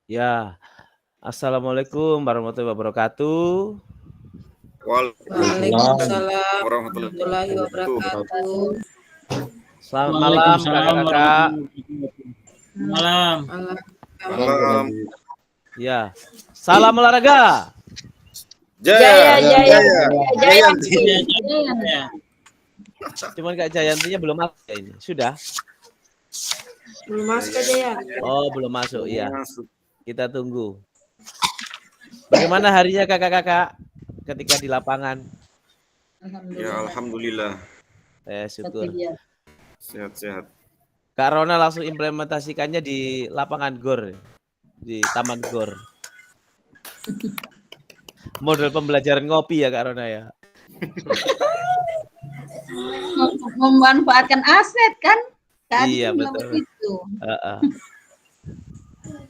Ya, assalamualaikum warahmatullahi wabarakatuh. Waalaikumsalam warahmatullahi wabarakatuh. Selamat malam kakak-kakak. Malam. Malam. Ya, salam olahraga. Jaya. Cuman Kak Jayantinya belum masuk ya ini. Sudah? Belum masuk aja ya. Oh, belum masuk ya. Kita tunggu. Bagaimana harinya kakak-kakak ketika di lapangan? Ya, alhamdulillah. Syukur. Sehat-sehat. Kak Rona langsung implementasikannya di lapangan GOR, di Taman GOR. Model pembelajaran ngopi ya Kak Rona ya. Memanfaatkan aset kan? Tadi Iya betul. Itu.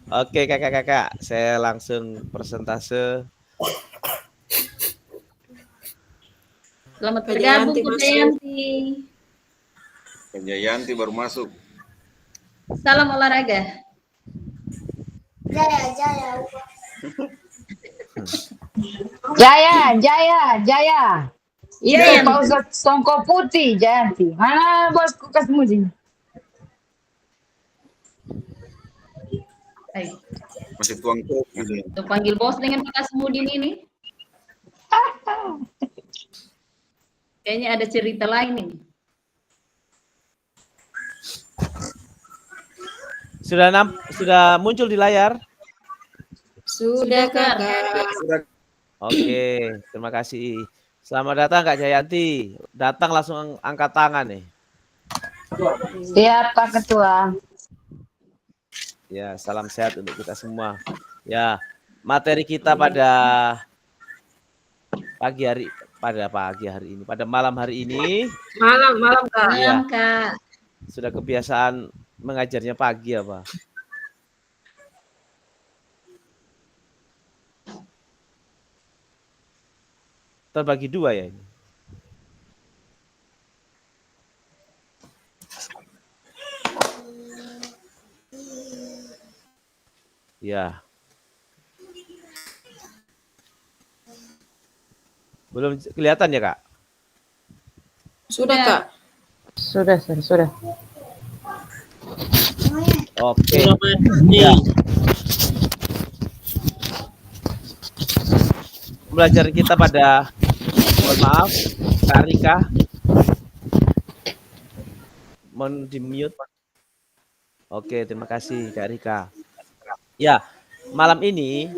Oke kakak-kakak, saya langsung persentase. Selamat bergabung Kak Jayanti. Kak Jayanti baru masuk. Salam olahraga. Jaya. Itu Pak Ustadz Songko Putih Jayanti. Mana bosku Kasmudi? Masih tuang kopi nih. Tuh panggil bos dengan Pak Kasmudin ini. Kayaknya ada cerita lain nih. Sudah muncul di layar? Sudah Kak. Oke, terima kasih. Selamat datang Kak Jayanti. Datang langsung angkat tangan nih. Siap Pak Ketua. Ya, salam sehat untuk kita semua. Ya, materi kita pada pagi hari ini, pada malam hari ini. Malam Kak. Iya. Kak. Sudah kebiasaan mengajarnya pagi apa? Terbagi dua ya ini. Ya. Belum kelihatan ya, Kak? Sudah Kak. Sudah. Oke. Ya. Pembelajaran kita pada, mohon maaf, Kak Rika, mohon di-mute. Oke, terima kasih Kak Rika. Ya, malam ini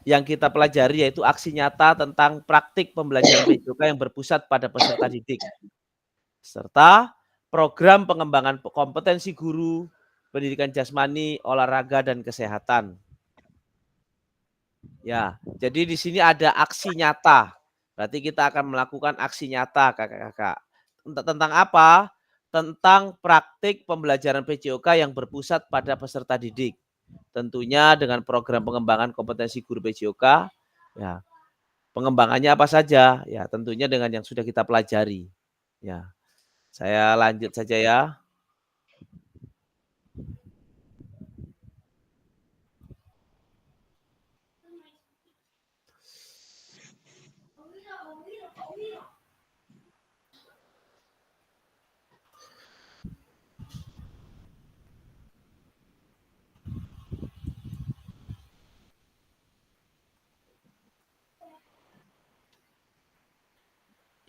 yang kita pelajari yaitu aksi nyata tentang praktik pembelajaran PJOK yang berpusat pada peserta didik, serta program pengembangan kompetensi guru, pendidikan jasmani, olahraga, dan kesehatan. Ya, jadi di sini ada aksi nyata. Berarti kita akan melakukan aksi nyata, kakak-kakak. Tentang apa? Tentang praktik pembelajaran PJOK yang berpusat pada peserta didik. Tentunya dengan program pengembangan kompetensi guru PJOK. Ya, pengembangannya apa saja? Ya, tentunya dengan yang sudah kita pelajari. Ya, saya lanjut saja ya.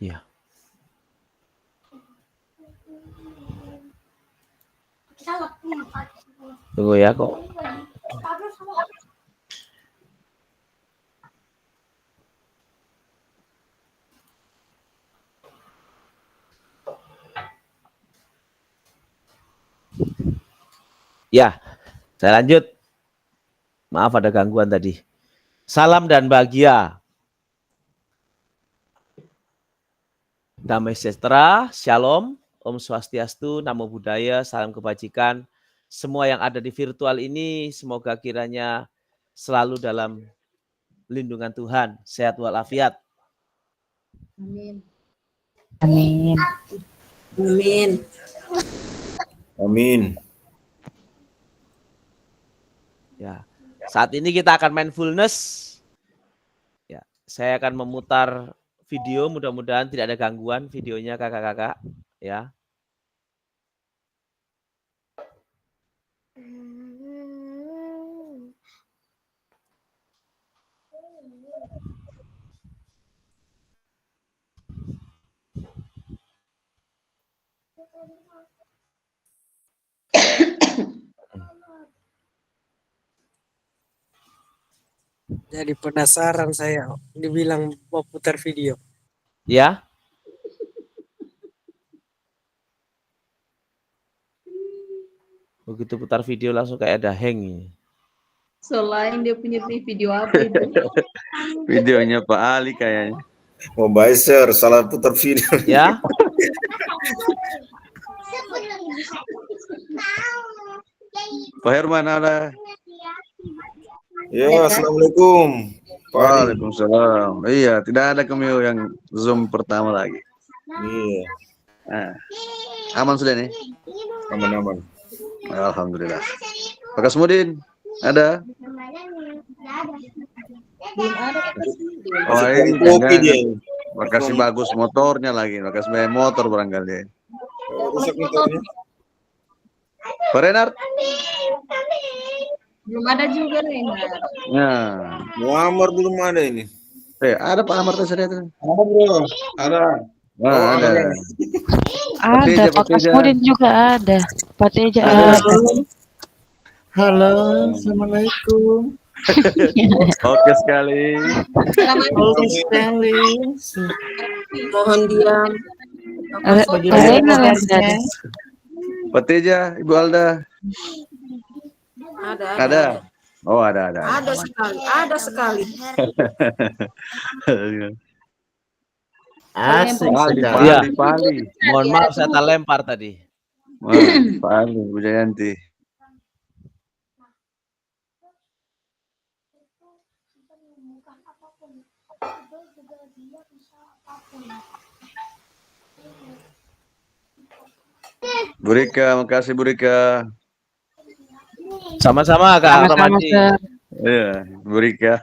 Iya. Tunggu ya kok. Ya, saya lanjut. Maaf ada gangguan tadi. Salam dan bahagia. Damai sejahtera, shalom, Om Swastiastu, Namo Buddhaya, salam kebajikan. Semua yang ada di virtual ini semoga kiranya selalu dalam lindungan Tuhan, sehat walafiat. Amin. Amin. Amin. Amin. Ya. Saat ini kita akan mindfulness. Ya, saya akan memutar video, mudah-mudahan tidak ada gangguan videonya kakak-kakak, ya. Jadi penasaran saya, dibilang mau putar video. Ya. Begitu putar video langsung kayak ada hang ini. Selain dia punya video apa itu? Videonya Pak Ali kayaknya. Oh, Baiser, salah putar video. Ya. Pak Herman ada. Ya, assalamualaikum. Pak Ali. Waalaikumsalam. Iya, tidak ada cameo yang Zoom pertama lagi. Iya, Nah, aman sudah nih? aman-aman. Alhamdulillah. Pak Kasmudin, ada? Belum ada Oh, ini Kopi dia. makasih bagus motornya lagi. Makasih banyak motor barangkali. Rusak motornya. Pak Renard? belum ada juga Rena. Nah, Muammar belum ada ini. ada Pak Amar tadi itu. Ada, bro. Ada. Wah, ada. Ada, Teja, Pak Pak Teja. Kasmudin juga ada. Pak Teja Ada. ada. Halo, assalamualaikum. Oke sekali. Oke sekali. Mohon diam. Ada Pak Reina yang sudah ada. Pak Teja, Ibu Alda. Ada. Oh, ada. Ada sekali. Asik Pali, sekali. Iya. Pali. Mohon maaf saya tak lempar tadi. Wah, Pali, Bu Jayanti. Bu Rika, makasih Bu Rika. Sama-sama Kak Sama-sama, Ramadi. Sir. Iya, Bu Rika.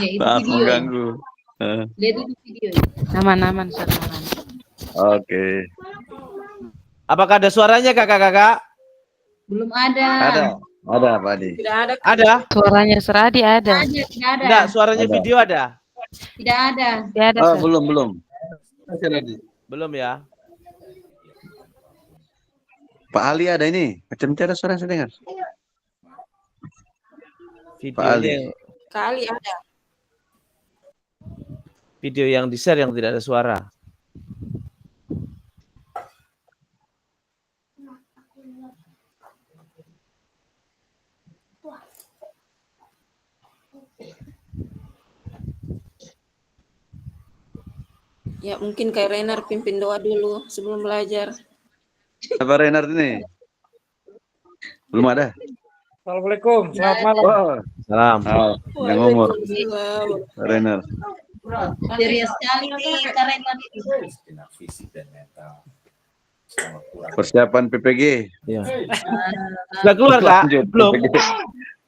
Ya, itu Maaf video. mengganggu. Lihat itu video. Aman-aman, Sir. Aman. Oke. Apakah ada suaranya kakak-kakak? Belum ada. Ada Pak Adi. Tidak ada. Ada? Suaranya Seradi ada. Tidak ada. Enggak, suaranya Ada. video ada? Tidak ada. Tidak ada, Oh, Sir. belum. Belum ya? Pak Ali ada ini. Macam tiada suara yang saya dengar. Pak Ali. Videonya, Kali ada. video yang di-share yang tidak ada suara. Ya mungkin kayak Renar pimpin doa dulu sebelum belajar. Apa Renard ini? Belum ada. Assalamualaikum, selamat malam. Oh, Salam. yang umur. Waalaikumsalam. Renard. Serius sekali nih karena itu. Persiapan PPG. Ya. Sudah keluar Kak? Lanjut, Belum. PPG.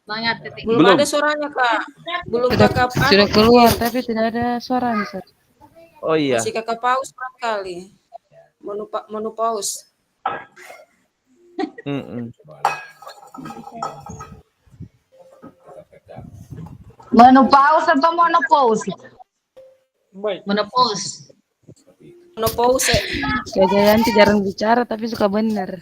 Semangat titik. Belum Belum. ada suaranya Kak. Belum Sudah, kakak sudah keluar, tapi tidak ada suaranya, Sir. Oh iya. masih kakak paus barangkali. Menopause. Mm-mm. Menopause atau monopause? Baik. Menopause. Menopause. Kak Jayanti jarang bicara, tapi suka benar.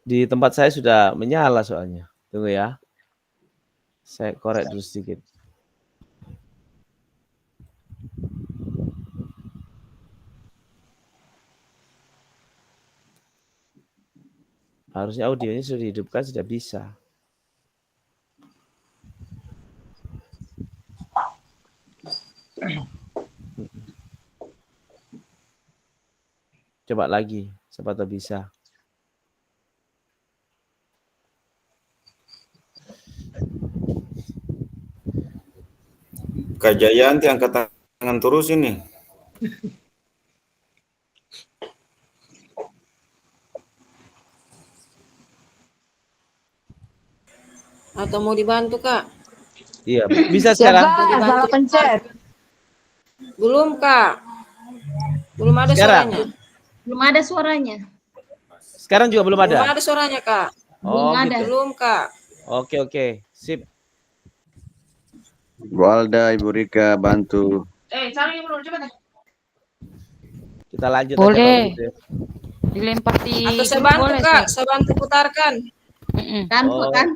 Di tempat saya sudah menyala soalnya. Tunggu ya. Saya korek dulu sedikit. Harusnya audionya sudah dihidupkan, sudah bisa. Coba lagi, siapa tahu bisa. Kak Jayanti angkat tangan tangan terus ini. Atau mau dibantu, Kak? Iya, bisa Siapa? sekarang. Salah pencet. Belum, Kak. Belum ada Sekarang? suaranya. Belum ada suaranya. Sekarang juga belum Belum ada. ada suaranya, Kak. Oh, Belum ada. gitu. Belum, Kak. Oke. Sip. Bu Alda, Ibu Rika bantu. Kita lanjut Boleh. aja kalau gitu ya. Dilempar di Atau saya grup bantu, boleh, Kak. Sir. Saya bantu putarkan. Mm-mm. Tanpa Oh. kan?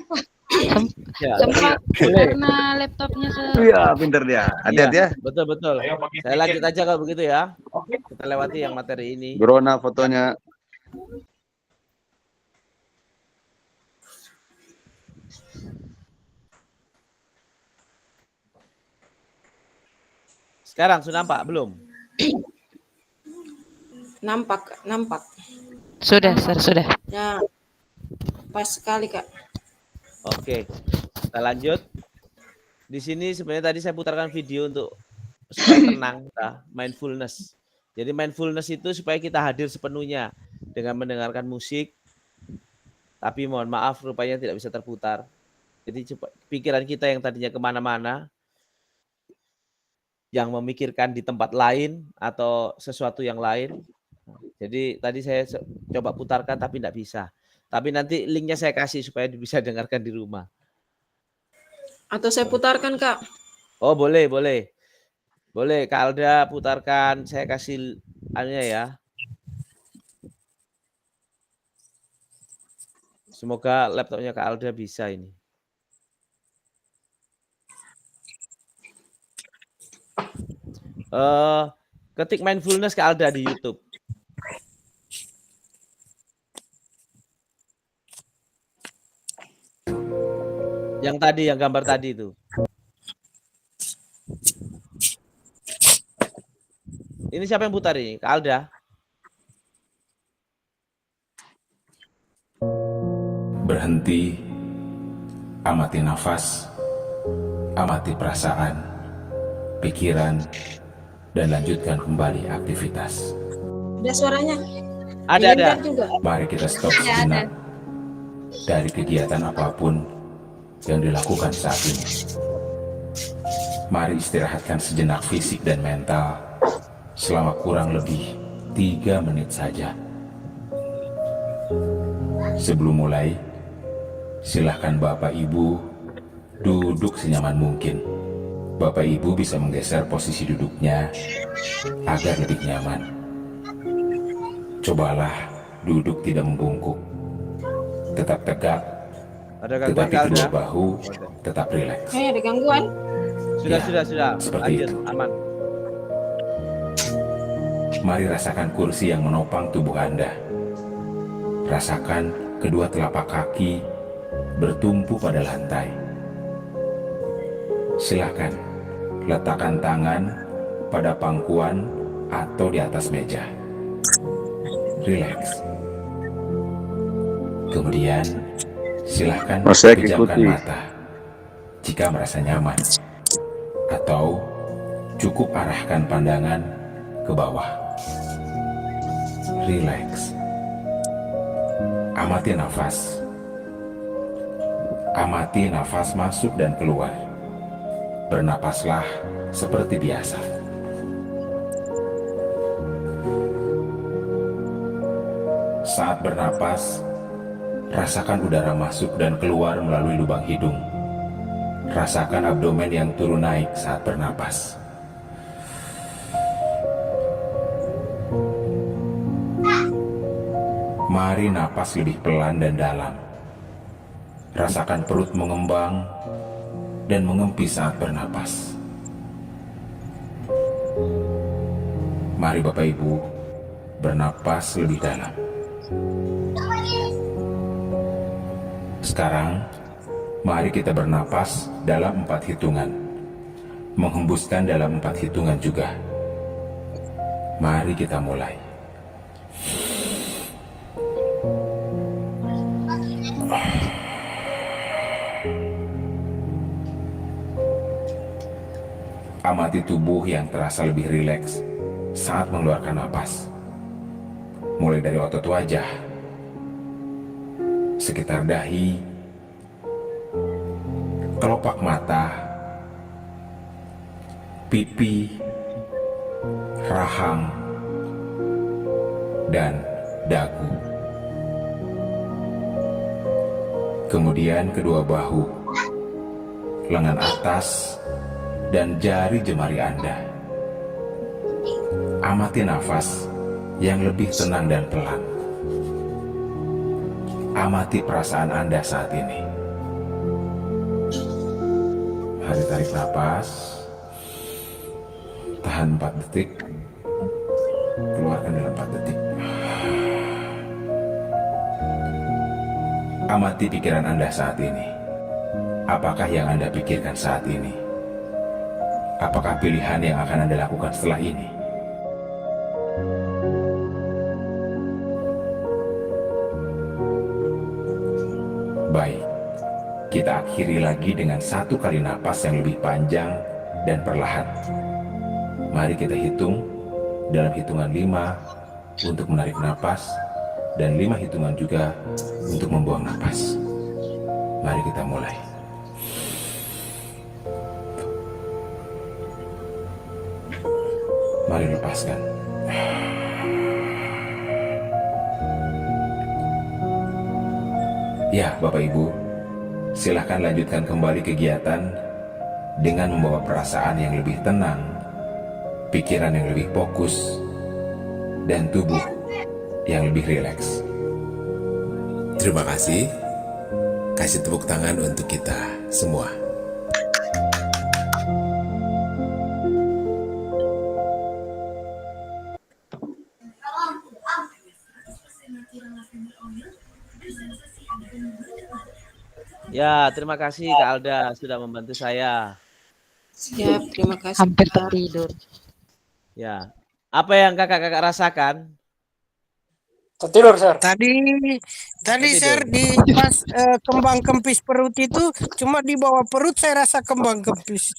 Ya, Sempat boleh. karena laptopnya Iya, pinter dia. Hati-hati ya. Betul. Saya lanjut aja kalau begitu ya. Kita lewati yang materi ini. Brona fotonya. Sekarang sudah nampak belum? Nampak. Sudah, Sir, sudah. Ya. Pas sekali, Kak. Oke. Kita lanjut. Di sini sebenarnya tadi saya putarkan video untuk supaya tenang, mindfulness. Jadi mindfulness itu supaya kita hadir sepenuhnya dengan mendengarkan musik. Tapi mohon maaf rupanya tidak bisa terputar. Jadi pikiran kita yang tadinya kemana-mana, yang memikirkan di tempat lain atau sesuatu yang lain. Jadi tadi saya coba putarkan tapi tidak bisa. Tapi nanti linknya saya kasih supaya bisa dengarkan di rumah. Atau saya putarkan, Kak. Oh boleh. Boleh Kak Alda putarkan. Saya kasih anunya ya. Semoga laptopnya Kak Alda bisa ini. Ketik mindfulness Kak Alda di YouTube. Yang tadi, yang gambar tadi itu. Ini siapa yang putar ini? Kak Alda? Berhenti, amati nafas, amati perasaan, pikiran, dan lanjutkan kembali aktivitas. Ada suaranya? Ada. Didengar juga. Mari kita stop sejenak dari kegiatan apapun yang dilakukan saat ini. Mari istirahatkan sejenak fisik dan mental selama kurang lebih 3 menit saja. Sebelum mulai, silahkan Bapak Ibu duduk senyaman mungkin. Bapak Ibu bisa menggeser posisi duduknya agar lebih nyaman. Cobalah duduk tidak membungkuk, tetap tegak, Ada gangguan tetapi Kak kedua Alda? bahu tetap rileks. Ada gangguan? Sudah. Seperti Lanjut, itu. aman. Mari rasakan kursi yang menopang tubuh Anda. Rasakan kedua telapak kaki bertumpu pada lantai. Silakan letakkan tangan pada pangkuan atau di atas meja. Rileks. Kemudian silakan Saya pejamkan ikuti. mata jika merasa nyaman, atau cukup arahkan pandangan ke bawah. Rileks. Amati nafas. Amati nafas masuk dan keluar. Bernapaslah seperti biasa. Saat bernapas, rasakan udara masuk dan keluar melalui lubang hidung. Rasakan abdomen yang turun naik saat bernapas. Mari napas lebih pelan dan dalam. Rasakan perut mengembang dan mengempis saat bernapas. Mari Bapak Ibu bernapas lebih dalam. Sekarang, mari kita bernapas dalam 4 hitungan. Menghembuskan dalam 4 hitungan juga. Mari kita mulai. Amati tubuh yang terasa lebih rileks saat mengeluarkan napas. Mulai dari otot wajah, sekitar dahi, kelopak mata, pipi, rahang, dan dagu. Kemudian kedua bahu, lengan atas, dan jari jemari Anda. Amati nafas yang lebih tenang dan pelan. Amati perasaan Anda saat ini. Mari tarik nafas, tahan 4 detik, keluarkan dalam 4 detik. Amati pikiran Anda saat ini. Apakah yang Anda pikirkan saat ini? Apakah pilihan yang akan Anda lakukan setelah ini? Baik, kita akhiri lagi dengan 1 kali napas yang lebih panjang dan perlahan. Mari kita hitung dalam hitungan 5 untuk menarik napas dan 5 hitungan juga untuk membuang napas. Mari kita mulai. Mari lepaskan. Ya, Bapak Ibu, silakan lanjutkan kembali kegiatan dengan membawa perasaan yang lebih tenang, pikiran yang lebih fokus, dan tubuh yang lebih rileks. Terima kasih. Kasih tepuk tangan untuk kita semua. Ya, terima kasih Kak Alda sudah membantu saya. Siap, terima kasih. Hampir tertidur. Ya. Apa yang kakak-kakak rasakan? Tertidur, Sir. Tadi Tertidur. Sir, di pas kembang kempis perut itu cuma di bawah perut saya rasa kembang kempis.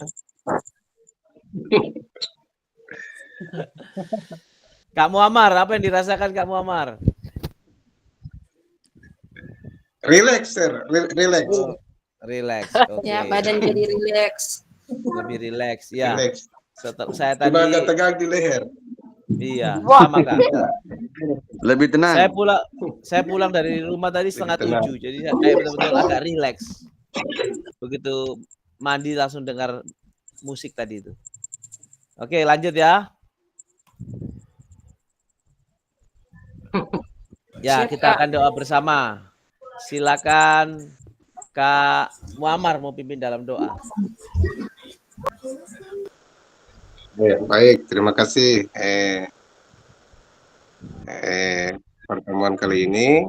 Kak Muammar, apa yang dirasakan Kak Muammar? Relax, sir. Relax. Relax. Oke. Ya, badan jadi rileks. Lebih rileks. Ya. Relax. Saya tadi. Cuma agak tegang di leher. Iya, sama Kak. Lebih tenang. Saya pulang dari rumah tadi setengah tenang. 7, jadi saya betul-betul agak rileks. Begitu mandi langsung dengar musik tadi itu. Oke, lanjut ya. Ya, kita akan doa bersama. Silakan Kak Muammar mau pimpin dalam doa. Ya, baik, terima kasih. Pertemuan kali ini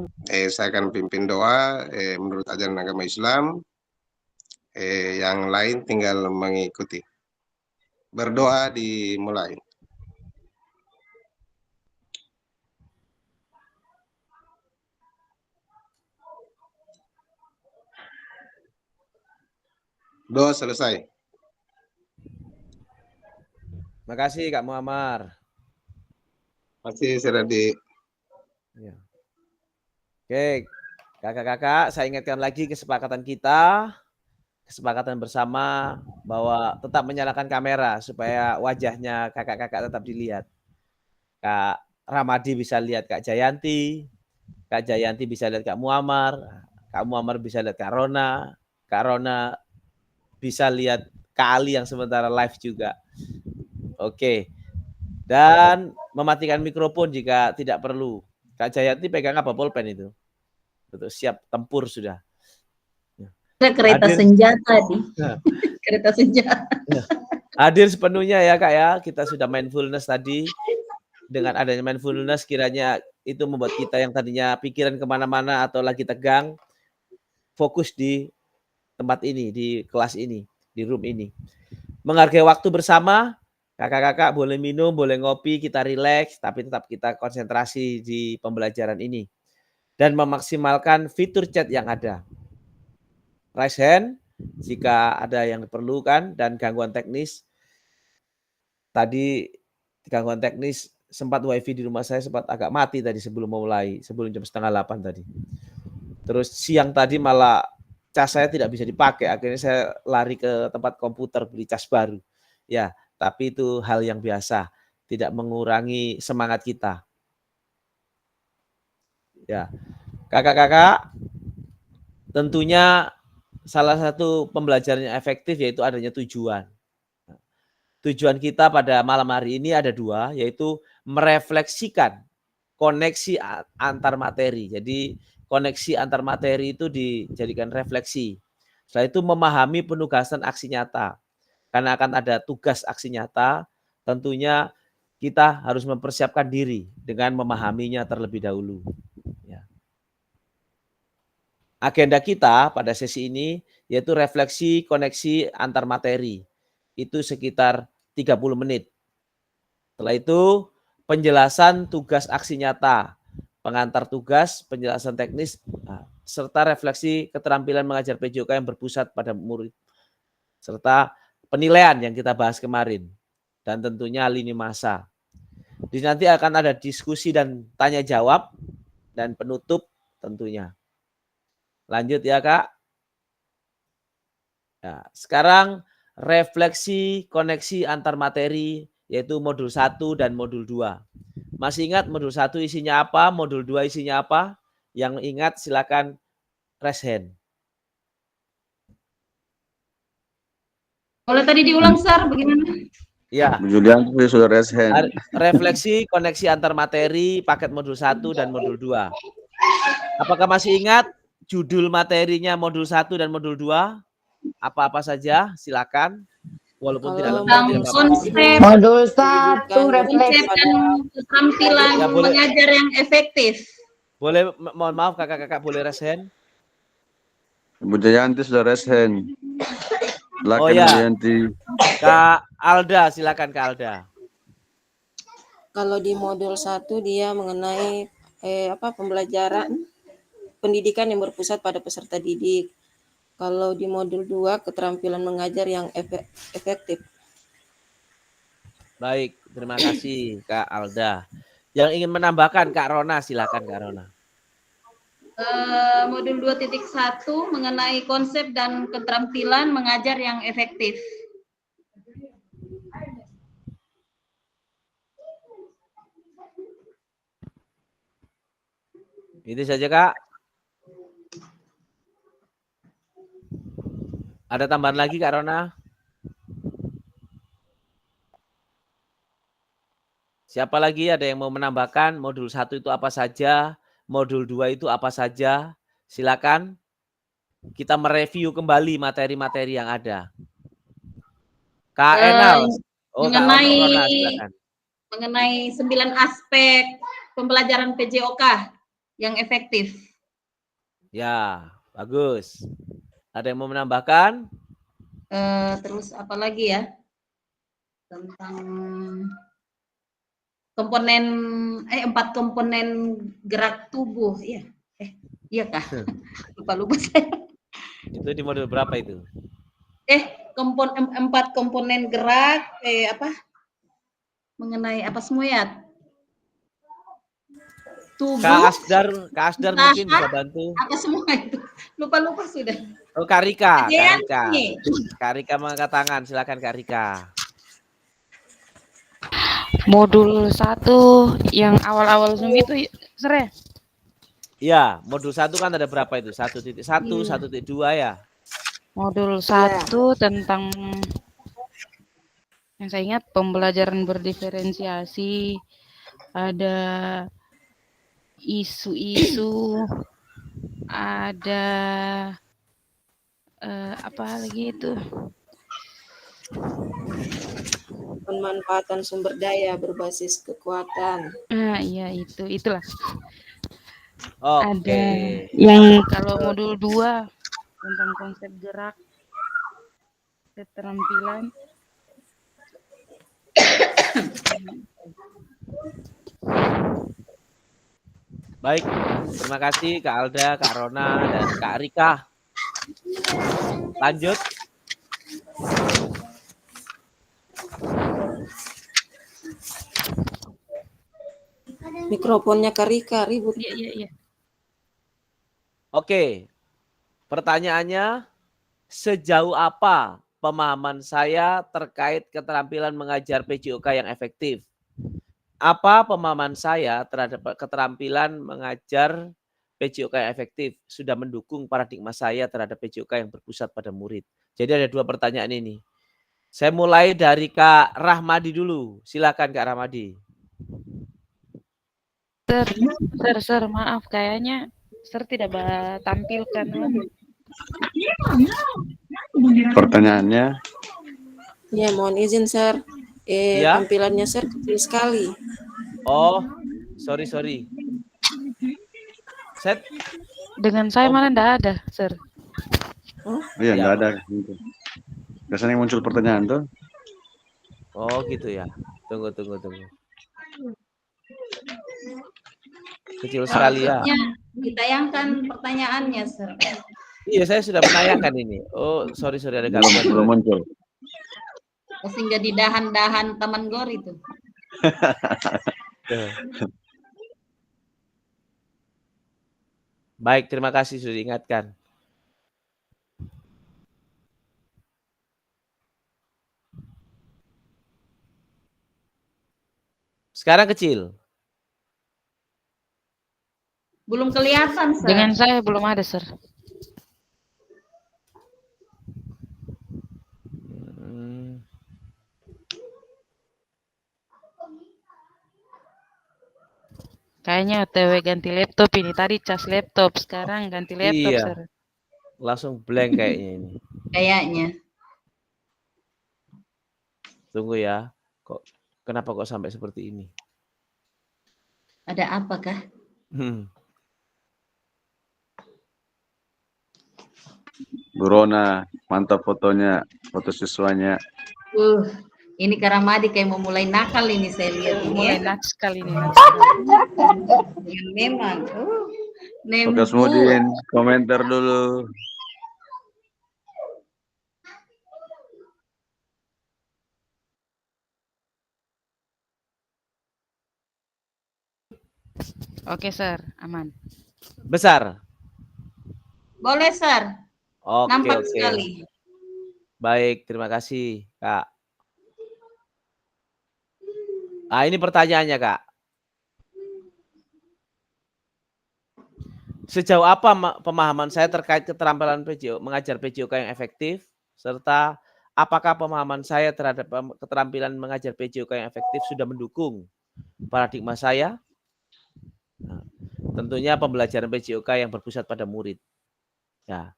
saya akan pimpin doa menurut ajaran agama Islam. Yang lain tinggal mengikuti. Berdoa dimulai. Doa selesai. Terima kasih Kak Muammar. Masih Seradi. Ya. Oke, kakak-kakak, saya ingatkan lagi kesepakatan kita, kesepakatan bersama bahwa tetap menyalakan kamera supaya wajahnya kakak-kakak tetap dilihat. Kak Ramadi bisa lihat Kak Jayanti, Kak Jayanti bisa lihat Kak Muammar, Kak Muammar bisa lihat Kak Rona bisa lihat Kak Ali yang sementara live juga. Oke. Dan mematikan mikrofon jika tidak perlu. Kak Jayanti pegang apa pulpen itu? Untuk siap tempur sudah. Ada kereta Hadir. senjata nih. Nah. Kereta senjata. Hadir sepenuhnya ya Kak ya. Kita sudah mindfulness tadi. Dengan adanya mindfulness kiranya itu membuat kita yang tadinya pikiran kemana-mana atau lagi tegang, fokus di tempat ini, di kelas ini, di room ini. Menghargai waktu bersama, kakak-kakak boleh minum, boleh ngopi, kita rileks, tapi tetap kita konsentrasi di pembelajaran ini. Dan memaksimalkan fitur chat yang ada. Raise hand jika ada yang diperlukan dan gangguan teknis. Tadi gangguan teknis, sempat wifi di rumah saya sempat agak mati tadi sebelum mulai, sebelum jam 7:30 tadi. Terus siang tadi malah cas saya tidak bisa dipakai, akhirnya saya lari ke tempat komputer beli cas baru. Ya, tapi itu hal yang biasa, tidak mengurangi semangat kita. Ya, kakak-kakak, tentunya salah satu pembelajaran yang efektif yaitu adanya tujuan. Tujuan kita pada malam hari ini ada 2, yaitu merefleksikan koneksi antar materi. Jadi koneksi antar materi itu dijadikan refleksi. Setelah itu memahami penugasan aksi nyata. Karena akan ada tugas aksi nyata, tentunya kita harus mempersiapkan diri dengan memahaminya terlebih dahulu. Ya. Agenda kita pada sesi ini yaitu refleksi koneksi antar materi. Itu sekitar 30 menit. Setelah itu penjelasan tugas aksi nyata, pengantar tugas, penjelasan teknis, serta refleksi keterampilan mengajar PJOK yang berpusat pada murid, serta penilaian yang kita bahas kemarin, dan tentunya lini masa. Di nanti akan ada diskusi dan tanya jawab, dan penutup tentunya. Lanjut ya Kak. Ya, sekarang refleksi koneksi antar materi yaitu modul 1 dan modul 2. Masih ingat modul 1 isinya apa, modul 2 isinya apa? Yang ingat silakan raise hand. Boleh tadi diulang, Sar, bagaimana? Ya. Julian sudah raise hand. Refleksi koneksi antar materi paket modul 1 dan modul 2. Apakah masih ingat judul materinya modul 1 dan modul 2? Apa-apa saja, silakan. Walaupun tidak lengkap. Konsep Modul 1 refleksi dan keterampilan Ya, boleh. mengajar yang efektif. Boleh, mohon maaf kakak-kakak boleh raise hand. Bu Jayanti sudah raise hand. Silakan Oh ya. Bu Jayanti. Kak Alda, silakan Kak Alda. Kalau di modul 1 dia mengenai pembelajaran pendidikan yang berpusat pada peserta didik. Kalau di modul 2 keterampilan mengajar yang efektif. Baik, terima kasih Kak Alda. Yang ingin menambahkan Kak Rona, silakan Kak Rona. Modul 2.1 mengenai konsep dan keterampilan mengajar yang efektif. Itu saja Kak. Ada tambahan lagi Kak Rona? Siapa lagi ada yang mau menambahkan modul 1 itu apa saja, modul 2 itu apa saja? Silakan. Kita mereview kembali materi-materi yang ada. Kak Enal. Oh, mengenai Kak Rona, silakan. Mengenai 9 aspek pembelajaran PJOK yang efektif. Ya, bagus. Ada yang mau menambahkan? Terus apa lagi ya? Tentang komponen 4 komponen gerak tubuh. Iya. Iya kah? Lupa saya. Itu di modul berapa itu? 4 komponen gerak mengenai apa semua ya? Tubuh. Kak Asdar mungkin bisa bantu. Apa semua itu? Lupa sudah. Oh, Kak Rika. Jayanti. Kak Rika mengangkat tangan, silakan Kak Rika. Modul 1 yang awal-awal Zoom itu, Sre? Iya, modul 1 kan ada berapa itu? 1.1, 1.2 ya? Modul 1 tentang yang saya ingat pembelajaran berdiferensiasi, ada isu-isu, ada apa lagi itu? Pemanfaatan sumber daya berbasis kekuatan. Iya itulah. Oke. Ada yang kalau modul 2 tentang konsep gerak, keterampilan. Baik, terima kasih Kak Alda, Kak Rona, dan Kak Rika. Lanjut. Mikrofonnya Karika ribut. Iya, iya, iya. Oke, pertanyaannya, sejauh apa pemahaman saya terkait keterampilan mengajar PJOK yang efektif? Apa pemahaman saya terhadap keterampilan mengajar PJOK yang efektif sudah mendukung paradigma saya terhadap PJOK yang berpusat pada murid? Jadi ada 2 pertanyaan ini. Saya mulai dari Kak Rahmadi dulu. Silakan Kak Rahmadi. Sir, maaf, kayaknya Sir tidak tampilkan. Pertanyaannya, Ya, mohon izin, Sir. Ya. Tampilannya Sir kecil sekali. Oh, sorry. Set. Dengan saya mana enggak ada, Sir. iya Ya. nggak ada. Biasanya muncul pertanyaan tuh. Oh gitu ya. Tunggu. Kecil sekali ya. Maksudnya ditayangkan pertanyaannya, Sir. Iya, saya sudah menanyakan ini. Oh, sorry ada gangguan. Belum muncul. Sehingga di dahan-dahan Taman Gor itu. Baik, terima kasih sudah diingatkan. Sekarang kecil. Belum kelihatan, Sir. Dengan saya belum ada, Sir. Kayaknya OTW ganti laptop ini. Tadi cas laptop, sekarang ganti laptop, Iya. Sir. Langsung blank kayaknya ini. Kayaknya. Tunggu ya. Kenapa kok sampai seperti ini? Ada apakah? Bu Rona, mantap fotonya, foto siswanya. Ini Karamadi kayak mau mulai nakal ini saya lihat ini. Mulai nakal ini. Memang. Oke, Smudin, komentar dulu. Oke, Sir, aman. Besar. Boleh, Sir. Nampak Oke. sekali. Baik, terima kasih, Kak. Nah, ini pertanyaannya, Kak. Sejauh apa pemahaman saya terkait keterampilan mengajar PJOK yang efektif, serta apakah pemahaman saya terhadap keterampilan mengajar PJOK yang efektif sudah mendukung paradigma saya? Nah, tentunya pembelajaran PJOK yang berpusat pada murid. Ya,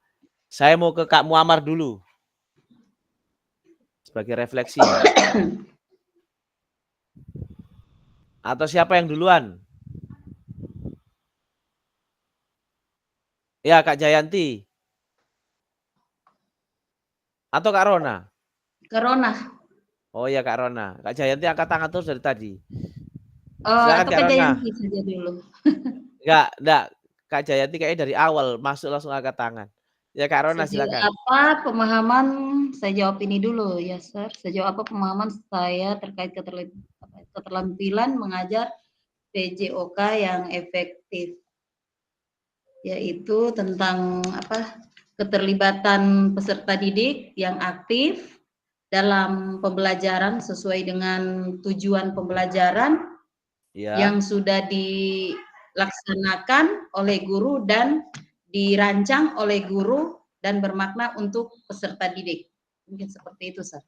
saya mau ke Kak Muammar dulu sebagai refleksi. Atau siapa yang duluan? Ya, Kak Jayanti. Atau Kak Rona? Kak Rona. Oh ya, Kak Rona. Kak Jayanti angkat tangan terus dari tadi. Atau Kak Jayanti saja dulu. Enggak. Kak Jayanti kayaknya dari awal masuk langsung angkat tangan. Ya, Kak Rona silakan. Apa pemahaman, saya jawab ini dulu ya, Sir. Sejauh apa pemahaman saya terkait keterampilan mengajar PJOK yang efektif, yaitu tentang keterlibatan peserta didik yang aktif dalam pembelajaran sesuai dengan tujuan pembelajaran yang sudah dilaksanakan oleh guru dan dirancang oleh guru dan bermakna untuk peserta didik. Mungkin seperti itu, Sir.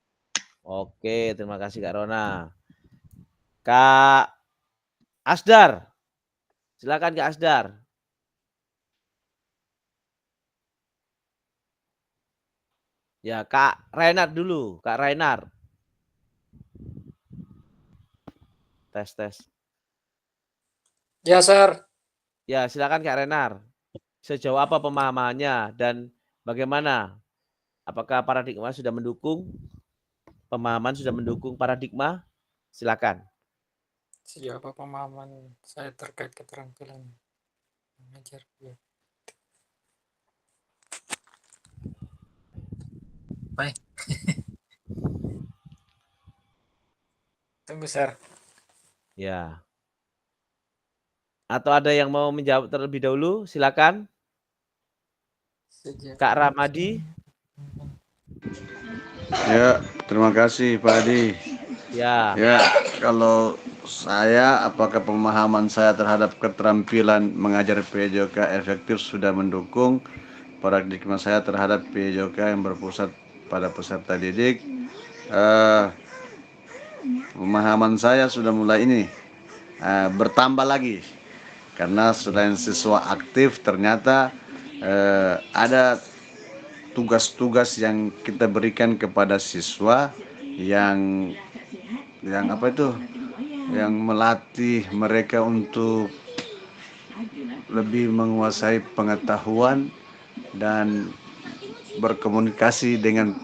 Oke, terima kasih Kak Rona. Kak Asdar. Silakan Kak Asdar. Ya, Kak Reinhard dulu. Kak Reinhard. Tes. Ya, Sir. Ya, silakan Kak Reinhard. Sejauh apa pemahamannya dan bagaimana? Apakah paradigma sudah mendukung? Pemahaman sudah mendukung paradigma? Silakan. Sejauh apa pemahaman saya terkait keterampilan mengajar? Baik. Tunggu, Sir. Ya. Atau ada yang mau menjawab terlebih dahulu? Silakan. Kak Ramadi. Ya, terima kasih Pak Adi. Ya. Ya, kalau saya, apakah pemahaman saya terhadap keterampilan mengajar PJOK efektif sudah mendukung paradigma saya terhadap PJOK yang berpusat pada peserta didik? Pemahaman saya sudah mulai bertambah lagi, karena selain siswa aktif ternyata ada tugas-tugas yang kita berikan kepada siswa yang yang melatih mereka untuk lebih menguasai pengetahuan dan berkomunikasi dengan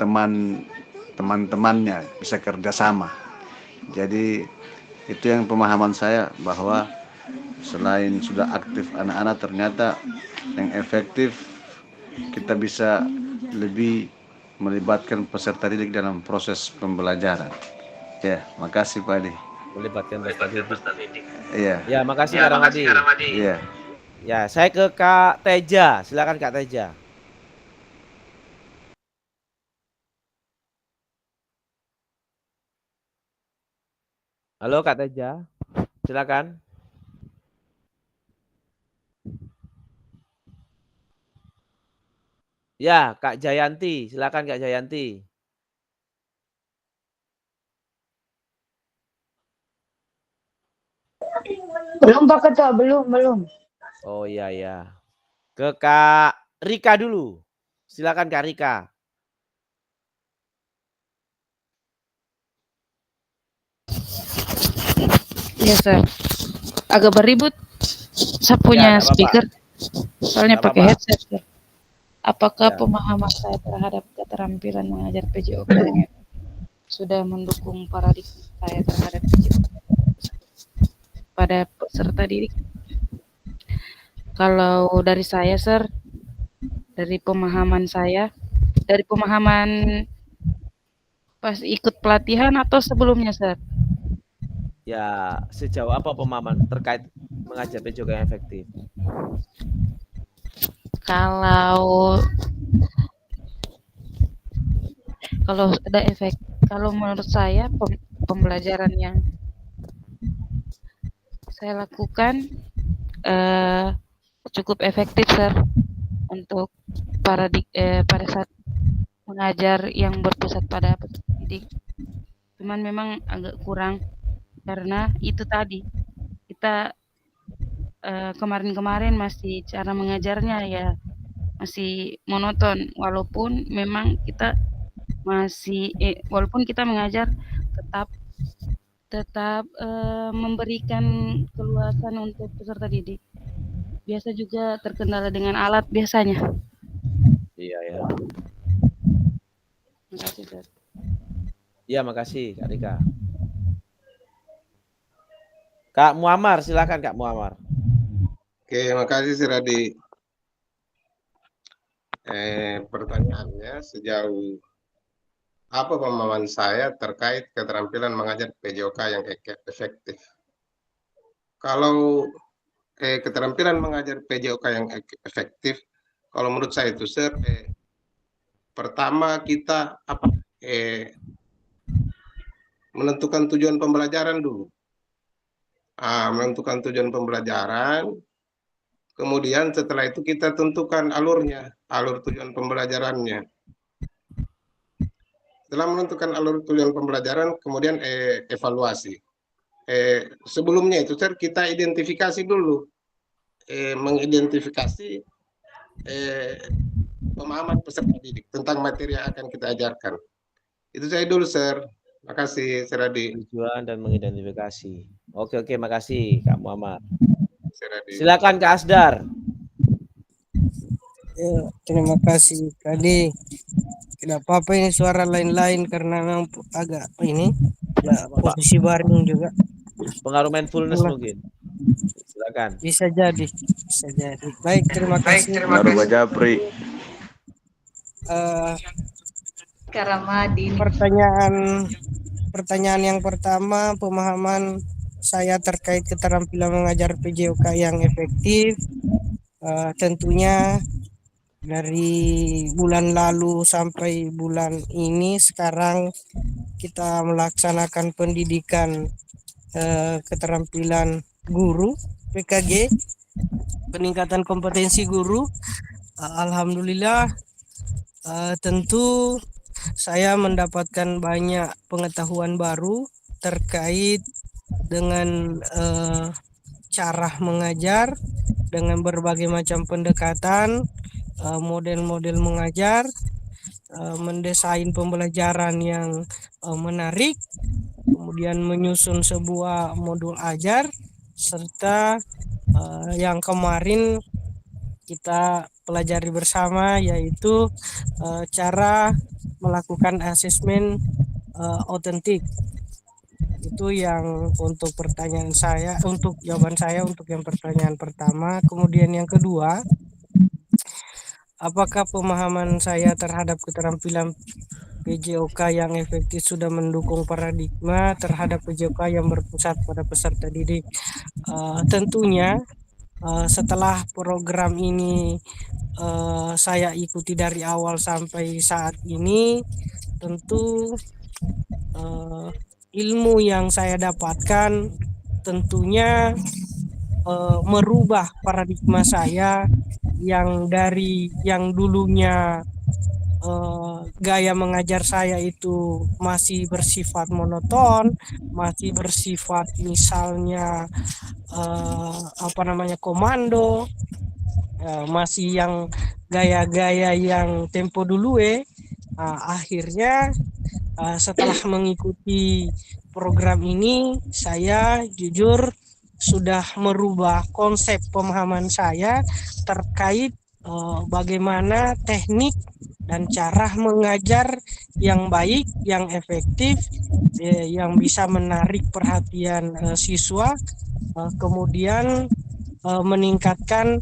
teman-temannya, bisa kerjasama. Jadi itu yang pemahaman saya, bahwa selain sudah aktif anak-anak, ternyata yang efektif kita bisa lebih melibatkan peserta didik dalam proses pembelajaran. Ya, makasih Pak Adi. Melibatkan peserta didik. Iya. Ya, makasih Kak Ramadi. Iya. Ya, saya ke Kak Teja. Silakan Kak Teja. Halo Kak Teja. Silakan. Ya, Kak Jayanti. Silakan Kak Jayanti. Belum Pak Ketua, belum. Oh iya ya. Ke Kak Rika dulu. Silakan Kak Rika. Ya, Sir. Agak beribut. Saya punya speaker. Soalnya pakai headset, Sir. Apakah pemahaman saya terhadap keterampilan mengajar PJOK sudah mendukung paradigma saya terhadap PJOK pada peserta didik? Kalau dari saya, Sir, dari pemahaman saya, dari pemahaman pas ikut pelatihan atau sebelumnya, Sir? Ya, sejauh apa pemahaman terkait mengajar PJOK yang efektif? Kalau ada efek, kalau menurut saya pembelajaran yang saya lakukan cukup efektif, Sir, untuk pada saat mengajar yang berpusat pada peserta didik. Cuman memang agak kurang karena itu tadi kita kemarin-kemarin masih cara mengajarnya ya masih monoton, walaupun memang kita walaupun kita mengajar tetap memberikan keluasan untuk peserta didik. Biasa juga terkendala dengan alat biasanya. Iya ya. Makasih, Sir. Iya, makasih Kak Rika. Kak Muammar, silakan Kak Muammar. Oke, makasih Sir Adi. Pertanyaannya, sejauh apa pemahaman saya terkait keterampilan mengajar PJOK yang efektif? Kalau keterampilan mengajar PJOK yang efektif, kalau menurut saya itu, Sir, pertama kita menentukan tujuan pembelajaran dulu. Menentukan tujuan pembelajaran, kemudian setelah itu kita tentukan alurnya, alur tujuan pembelajarannya. Setelah menentukan alur tujuan pembelajaran, kemudian evaluasi. Sebelumnya itu, Sir, kita identifikasi dulu, mengidentifikasi pemahaman peserta didik tentang materi yang akan kita ajarkan. Itu saya dulu, Sir. Makasih, Sir Adi. Tujuan dan mengidentifikasi. Oke, makasih Kak Muammar. Silakan Kak Asdar. Ya, terima kasih Kak Adi. Tidak apa-apa ini suara lain-lain karena memang agak ini ya, posisi baring juga. Pengaruh mindfulness mungkin. Silakan. Bisa jadi. Baik, terima kasih. Pengaruh Bajapri. Kak Ramadi. Pertanyaan yang pertama, pemahaman saya terkait keterampilan mengajar PJOK yang efektif. Tentunya dari bulan lalu sampai bulan ini sekarang kita melaksanakan pendidikan keterampilan guru PKG, peningkatan kompetensi guru. Alhamdulillah, tentu saya mendapatkan banyak pengetahuan baru terkait dengan cara mengajar dengan berbagai macam pendekatan, model-model mengajar, mendesain pembelajaran yang menarik, kemudian menyusun sebuah modul ajar, serta yang kemarin kita pelajari bersama yaitu cara melakukan asesmen otentik. Itu yang untuk pertanyaan saya, untuk jawaban saya untuk yang pertanyaan pertama. Kemudian yang kedua, apakah pemahaman saya terhadap keterampilan PJOK yang efektif sudah mendukung paradigma terhadap PJOK yang berpusat pada peserta didik? Tentunya setelah program ini saya ikuti dari awal sampai saat ini, tentu ilmu yang saya dapatkan tentunya merubah paradigma saya yang dari yang dulunya gaya mengajar saya itu masih bersifat monoton, masih bersifat misalnya komando, masih yang gaya-gaya yang tempo dulu akhirnya setelah mengikuti program ini, saya jujur sudah merubah konsep pemahaman saya terkait bagaimana teknik dan cara mengajar yang baik, yang efektif, yang bisa menarik perhatian siswa, kemudian meningkatkan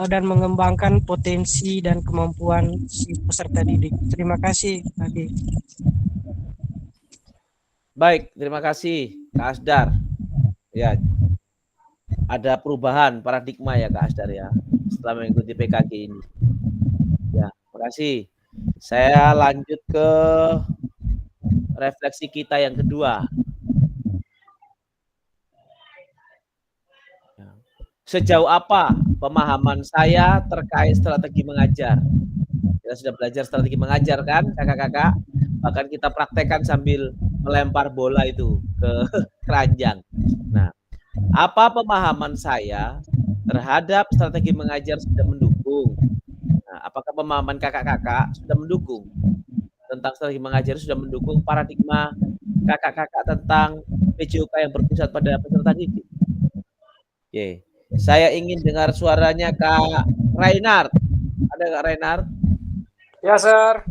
dan mengembangkan potensi dan kemampuan si peserta didik. Terima kasih, Adi. Baik, terima kasih Kak Asdar. Ya, ada perubahan paradigma ya Kak Asdar ya setelah mengikuti PKG ini. Ya, terima kasih. Saya lanjut ke refleksi kita yang kedua. Sejauh apa pemahaman saya terkait strategi mengajar? Kita sudah belajar strategi mengajar kan, kakak-kakak? Bahkan kita praktekkan sambil melempar bola itu ke keranjang. Nah, apa pemahaman saya terhadap strategi mengajar sudah mendukung? Nah, apakah pemahaman kakak-kakak sudah mendukung tentang strategi mengajar, sudah mendukung paradigma kakak-kakak tentang PJOK yang berpusat pada peserta didik? Oke. Saya ingin dengar suaranya Kak Reinhard. Ada Kak Reinhard? Ya, Sir.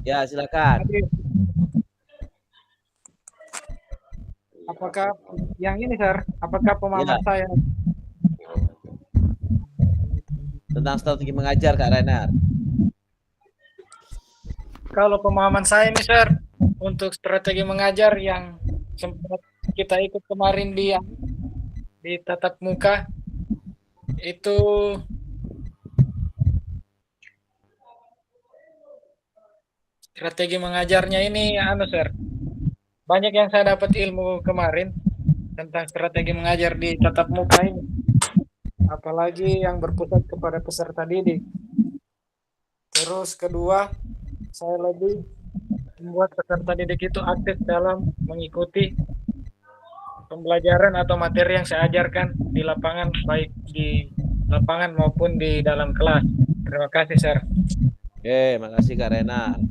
Ya, silakan. Apakah yang ini, Sir? Apakah pemahaman saya tentang strategi mengajar, Kak Reinhard? Kalau pemahaman saya nih, Sir, untuk strategi mengajar yang sempat kita ikut kemarin di tatap muka, itu strategi mengajarnya ini Sir, banyak yang saya dapat ilmu kemarin tentang strategi mengajar di tatap muka ini, apalagi yang berpusat kepada peserta didik. Terus kedua, saya lebih membuat peserta didik itu aktif dalam mengikuti pembelajaran atau materi yang saya ajarkan di lapangan, baik di lapangan maupun di dalam kelas. Terima kasih, Sir. Oke, makasih Kak Reinhard.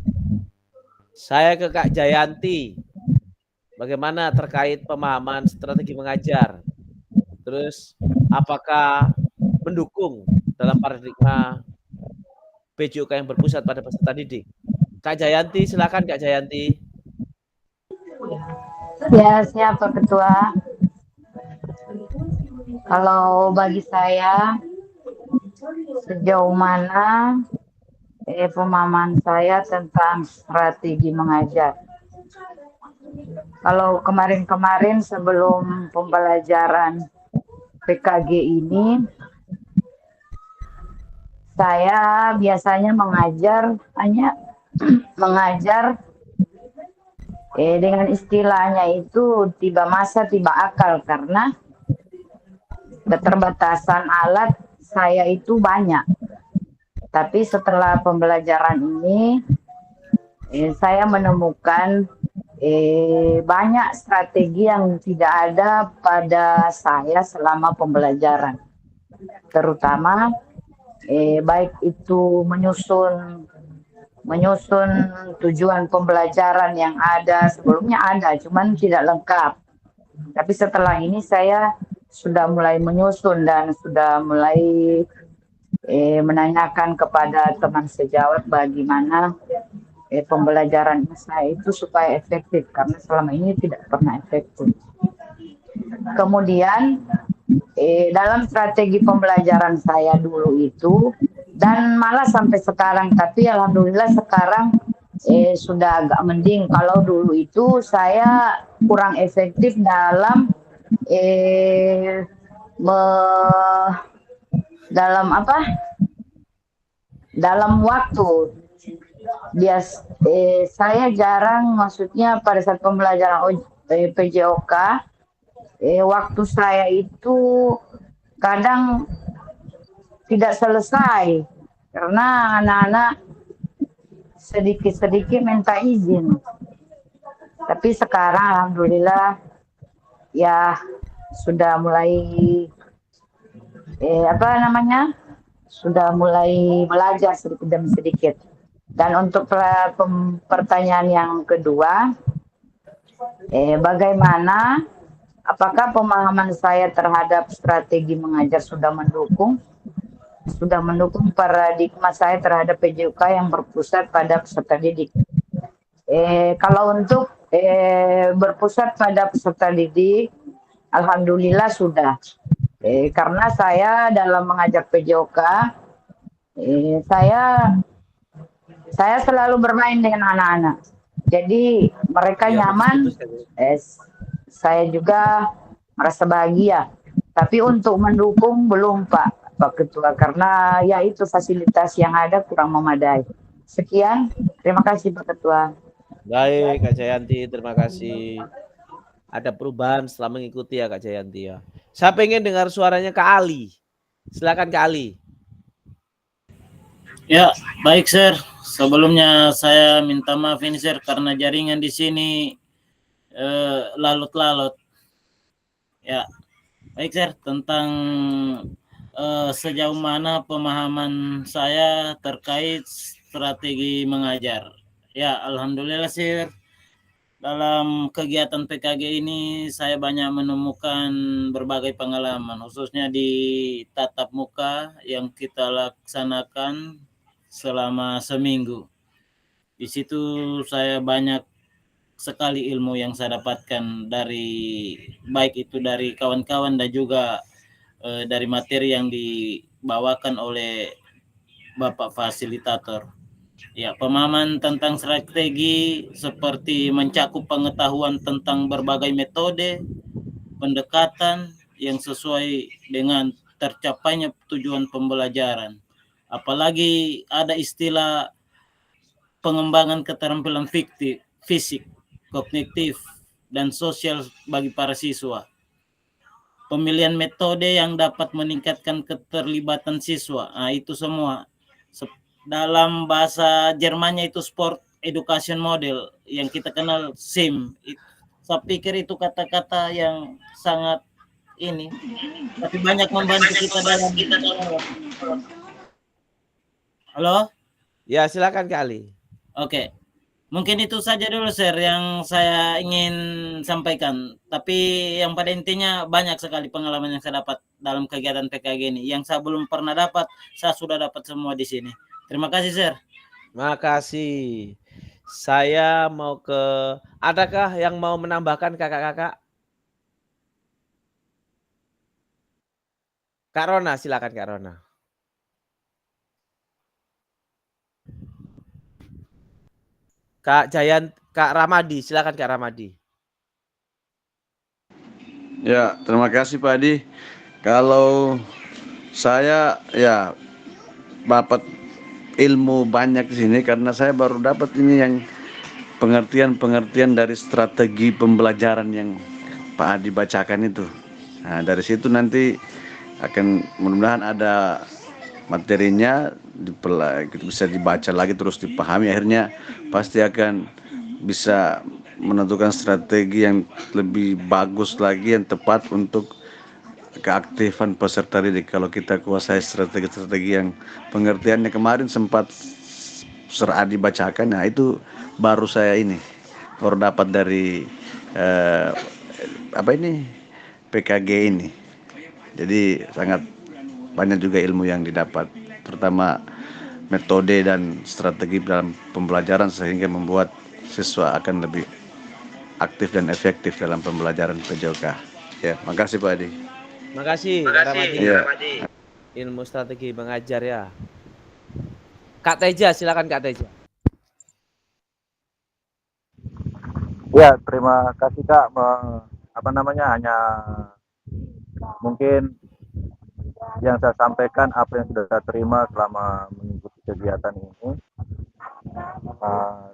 Saya ke Kak Jayanti. Bagaimana terkait pemahaman strategi mengajar? Terus apakah mendukung dalam paradigma PJOK yang berpusat pada peserta didik? Kak Jayanti, silakan Kak Jayanti. Ya, siapa Ketua? Kalau bagi saya, sejauh mana pemahaman saya tentang strategi mengajar? Kalau kemarin-kemarin sebelum pembelajaran PKG ini, saya biasanya hanya mengajar dengan istilahnya itu tiba masa tiba akal, karena keterbatasan alat saya itu banyak. Tapi setelah pembelajaran ini saya menemukan banyak strategi yang tidak ada pada saya selama pembelajaran, terutama baik itu menyusun tujuan pembelajaran yang ada sebelumnya ada, cuman tidak lengkap. Tapi setelah ini saya sudah mulai menyusun dan sudah mulai menanyakan kepada teman sejawat bagaimana pembelajaran saya itu supaya efektif, karena selama ini tidak pernah efektif. Kemudian dalam strategi pembelajaran saya dulu itu, dan malah sampai sekarang, tapi alhamdulillah sekarang sudah agak mending. Kalau dulu itu saya kurang efektif dalam dalam waktu. Saya jarang, maksudnya pada saat pembelajaran PJOK, waktu saya itu kadang tidak selesai karena anak-anak sedikit-sedikit minta izin. Tapi sekarang alhamdulillah ya sudah mulai sudah mulai belajar sedikit demi sedikit. Dan untuk pertanyaan yang kedua, bagaimana, apakah pemahaman saya terhadap strategi mengajar sudah mendukung paradigma saya terhadap PJOK yang berpusat pada peserta didik? Kalau untuk berpusat pada peserta didik, alhamdulillah sudah. Karena saya dalam mengajar PJOK, saya selalu bermain dengan anak-anak. Jadi mereka nyaman, saya juga merasa bahagia. Tapi untuk mendukung belum Pak Ketua, karena ya itu fasilitas yang ada kurang memadai. Sekian, terima kasih Pak Ketua. Baik Kak Jayanti, terima kasih. Ada perubahan setelah mengikuti ya Kak Jayanti ya. Saya pengen dengar suaranya Kak Ali. Silakan Kak Ali. Ya, baik Sir. Sebelumnya saya minta maaf ini Sir karena jaringan di sini lalut-lalut. Ya, baik Sir, tentang sejauh mana pemahaman saya terkait strategi mengajar. Ya, alhamdulillah Sir. Dalam kegiatan PKG ini saya banyak menemukan berbagai pengalaman, khususnya di tatap muka yang kita laksanakan selama seminggu. Di situ saya banyak sekali ilmu yang saya dapatkan dari baik itu dari kawan-kawan dan juga dari materi yang dibawakan oleh Bapak Fasilitator. Ya, pemahaman tentang strategi seperti mencakup pengetahuan tentang berbagai metode pendekatan yang sesuai dengan tercapainya tujuan pembelajaran. Apalagi ada istilah pengembangan keterampilan fisik, kognitif, dan sosial bagi para siswa. Pemilihan metode yang dapat meningkatkan keterlibatan siswa. Nah, itu semua. Dalam bahasa Jermannya itu Sport Education Model yang kita kenal SIM. Saya pikir itu kata-kata yang sangat ini, tapi banyak membantu kita dalam. Halo? Ya, silakan Kak Ali. Oke. Mungkin itu saja dulu Sir yang saya ingin sampaikan. Tapi yang pada intinya banyak sekali pengalaman yang saya dapat dalam kegiatan PKG ini. Yang saya belum pernah dapat, saya sudah dapat semua di sini. Terima kasih Sir. Terima kasih. Saya mau ke, adakah yang mau menambahkan kakak-kakak? Kak Rona, silakan Kak Rona. Kak Ramadi, silakan Kak Ramadi. Ya, terima kasih Pak Adi. Kalau saya ya dapat ilmu banyak di sini karena saya baru dapat ini yang pengertian-pengertian dari strategi pembelajaran yang Pak Adi bacakan itu. Nah, dari situ nanti akan mudah-mudahan ada materinya bisa dibaca lagi terus dipahami, akhirnya pasti akan bisa menentukan strategi yang lebih bagus lagi, yang tepat untuk keaktifan peserta didik. Kalau kita kuasai strategi-strategi yang pengertiannya kemarin sempat Sir Adi bacakan, nah itu baru saya ini baru dapat dari PKG ini. Jadi sangat banyak juga ilmu yang didapat, terutama metode dan strategi dalam pembelajaran sehingga membuat siswa akan lebih aktif dan efektif dalam pembelajaran PJOK. Ya, makasih Pak Adi. Makasih Kak Ramadi. Ya. Ilmu strategi mengajar ya. Kak Teja, silakan Kak Teja. Ya, terima kasih Kak. Hanya mungkin yang saya sampaikan apa yang sudah saya terima selama mengikuti kegiatan ini.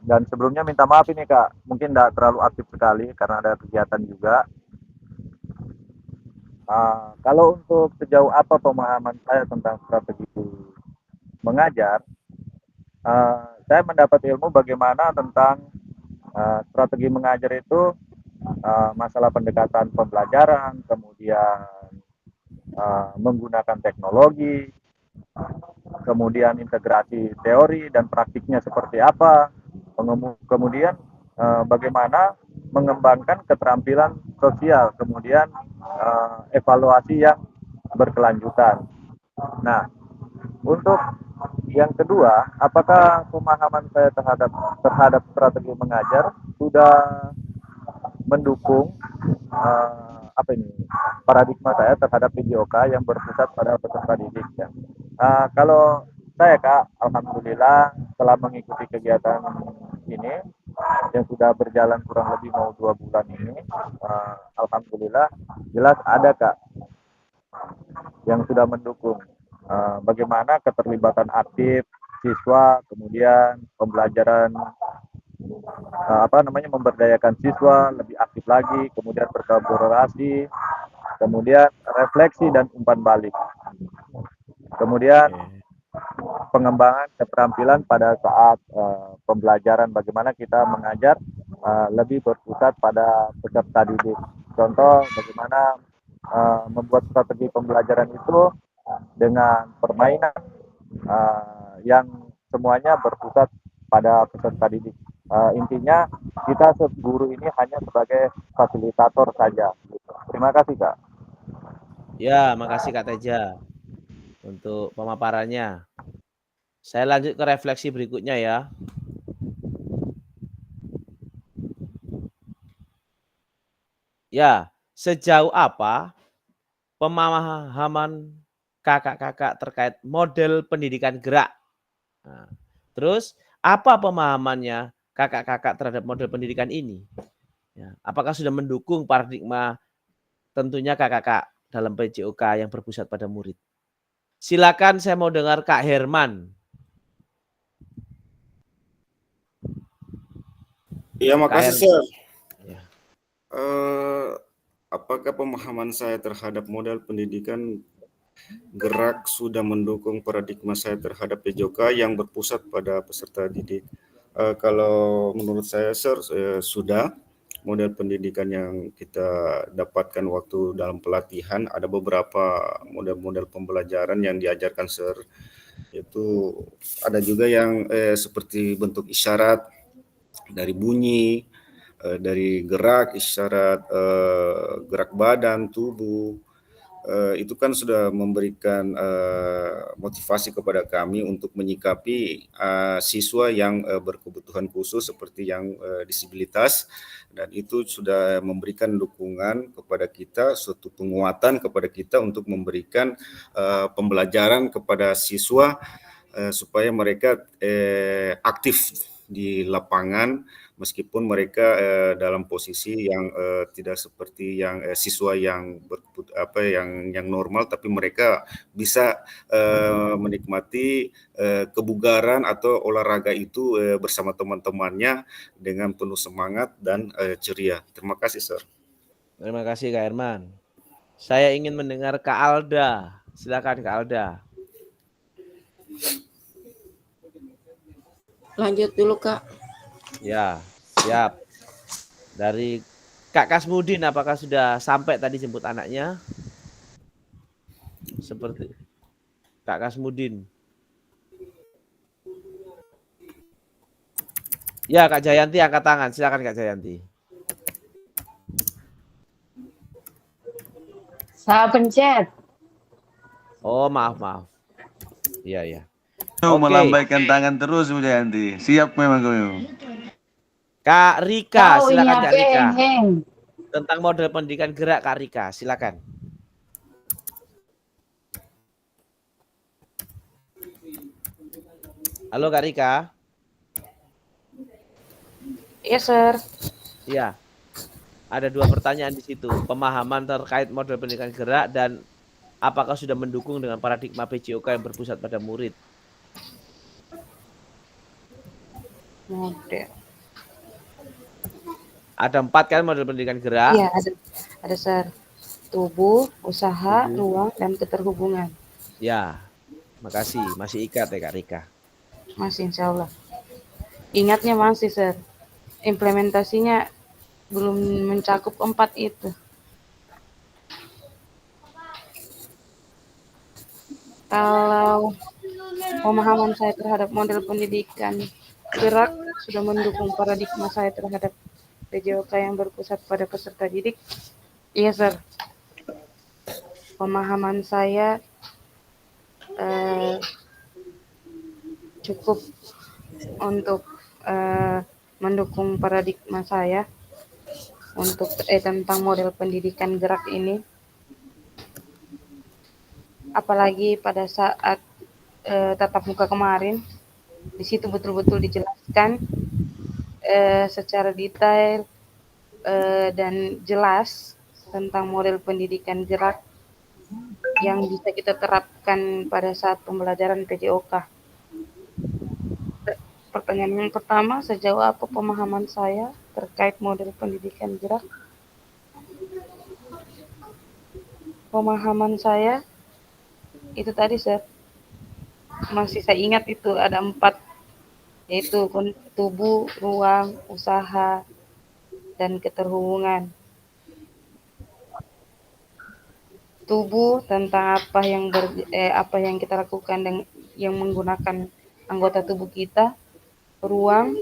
Dan sebelumnya minta maaf ini Kak, mungkin tidak terlalu aktif sekali karena ada kegiatan juga. Kalau untuk sejauh apa pemahaman saya tentang strategi mengajar, saya mendapat ilmu bagaimana tentang strategi mengajar itu masalah pendekatan pembelajaran, kemudian menggunakan teknologi, kemudian integrasi teori dan praktiknya seperti apa, kemudian bagaimana mengembangkan keterampilan sosial, kemudian evaluasi yang berkelanjutan. Nah, untuk yang kedua, apakah pemahaman saya terhadap strategi mengajar sudah mendukung paradigma saya terhadap PJOK yang berpusat pada peserta didik ya. Kalau saya Kak, alhamdulillah setelah mengikuti kegiatan ini yang sudah berjalan kurang lebih mau 2 bulan ini, alhamdulillah jelas ada Kak yang sudah mendukung bagaimana keterlibatan aktif siswa, kemudian pembelajaran memberdayakan siswa lebih aktif lagi, kemudian berkolaborasi, kemudian refleksi dan umpan balik, kemudian pengembangan keterampilan pada saat pembelajaran, bagaimana kita mengajar lebih berpusat pada peserta didik. Contoh bagaimana membuat strategi pembelajaran itu dengan permainan yang semuanya berpusat pada peserta didik. Intinya kita guru ini hanya sebagai fasilitator saja. Terima kasih Kak. Ya, makasih Kak Teja untuk pemaparannya. Saya lanjut ke refleksi berikutnya ya. Ya, sejauh apa pemahaman kakak-kakak terkait model pendidikan gerak? Nah, terus apa pemahamannya kakak-kakak terhadap model pendidikan ini? Ya, apakah sudah mendukung paradigma tentunya kakak-kakak dalam PJOK yang berpusat pada murid? Silakan, saya mau dengar Kak Herman. Ya, makasih Sir. Ya. Apakah pemahaman saya terhadap model pendidikan gerak sudah mendukung paradigma saya terhadap PJOK yang berpusat pada peserta didik? Kalau menurut saya Sir, sudah. Model pendidikan yang kita dapatkan waktu dalam pelatihan, ada beberapa model-model pembelajaran yang diajarkan Sir. Itu ada juga yang seperti bentuk isyarat, dari bunyi, dari gerak, isyarat gerak badan, tubuh, itu kan sudah memberikan motivasi kepada kami untuk menyikapi siswa yang berkebutuhan khusus seperti yang disabilitas, dan itu sudah memberikan dukungan kepada kita, suatu penguatan kepada kita untuk memberikan pembelajaran kepada siswa supaya mereka aktif di lapangan, meskipun mereka dalam posisi yang tidak seperti yang siswa yang yang normal, tapi mereka bisa menikmati kebugaran atau olahraga itu bersama teman-temannya dengan penuh semangat dan ceria. Terima kasih, Sir. Terima kasih Kak Herman. Saya ingin mendengar Kak Alda. Silakan Kak Alda. Lanjut dulu, Kak. Ya, siap. Dari Kak Kasmudin, apakah sudah sampai tadi jemput anaknya? Seperti Kak Kasmudin. Ya, Kak Jayanti angkat tangan. Silakan Kak Jayanti. Saya pencet. Oh, maaf. Iya. Melambaikan tangan terus Bu Jayanti. Siap memang kau. Kak Rika, Tahu ini silakan apa Kak Rika. heng? Tentang model pendidikan gerak Kak Rika, silakan. Halo Kak Rika. Iya, Sir. Iya. Ada 2 pertanyaan di situ. Pemahaman terkait model pendidikan gerak dan apakah sudah mendukung dengan paradigma PJOK yang berpusat pada murid? Model. Ada 4 kan model pendidikan gerak? Iya, ada Sir. Tubuh, usaha, ruang, dan keterhubungan. Ya, makasih. Masih ikat ya Kak Rika? Masih, insya Allah. Ingatnya masih, Sir. Implementasinya belum mencakup 4 itu. Kalau pemahaman saya terhadap model pendidikan gerak sudah mendukung paradigma saya terhadap PJOK yang berpusat pada peserta didik. Iya, Sir. Pemahaman saya cukup untuk mendukung paradigma saya untuk tentang model pendidikan gerak ini. Apalagi pada saat tatap muka kemarin, di situ betul-betul dijelaskan secara detail dan jelas tentang model pendidikan gerak yang bisa kita terapkan pada saat pembelajaran PJOK. Pertanyaan yang pertama, sejauh apa pemahaman saya terkait model pendidikan gerak? Pemahaman saya itu tadi, Sir. Masih saya ingat itu ada 4, yaitu tubuh, ruang, usaha, dan keterhubungan. Tubuh tentang apa yang kita lakukan dan yang menggunakan anggota tubuh kita. Ruang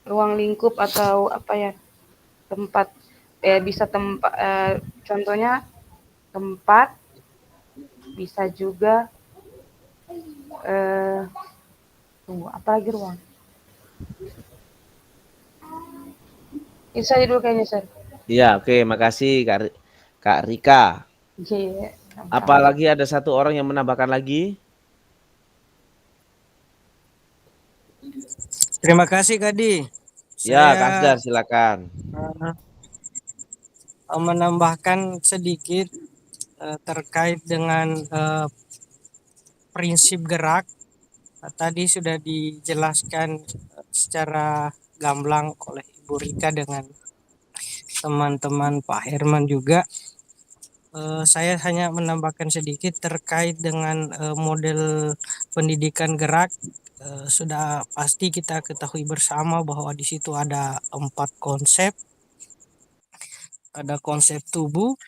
ruang lingkup atau apa ya, tempat bisa contohnya tempat, bisa juga apalagi ruang. Itu saja dulu kayaknya, Sir. Iya, oke, makasih Kak Rika. Iya. Apalagi ada 1 orang yang menambahkan lagi? Terima kasih Kak Di. Ya, Kak Asdar, silakan. Menambahkan sedikit terkait dengan prinsip gerak. Tadi sudah dijelaskan secara gamblang oleh Ibu Rika dengan teman-teman Pak Herman juga. Saya hanya menambahkan sedikit terkait dengan model pendidikan gerak. Sudah pasti kita ketahui bersama bahwa di situ ada 4 konsep. Ada konsep tubuh,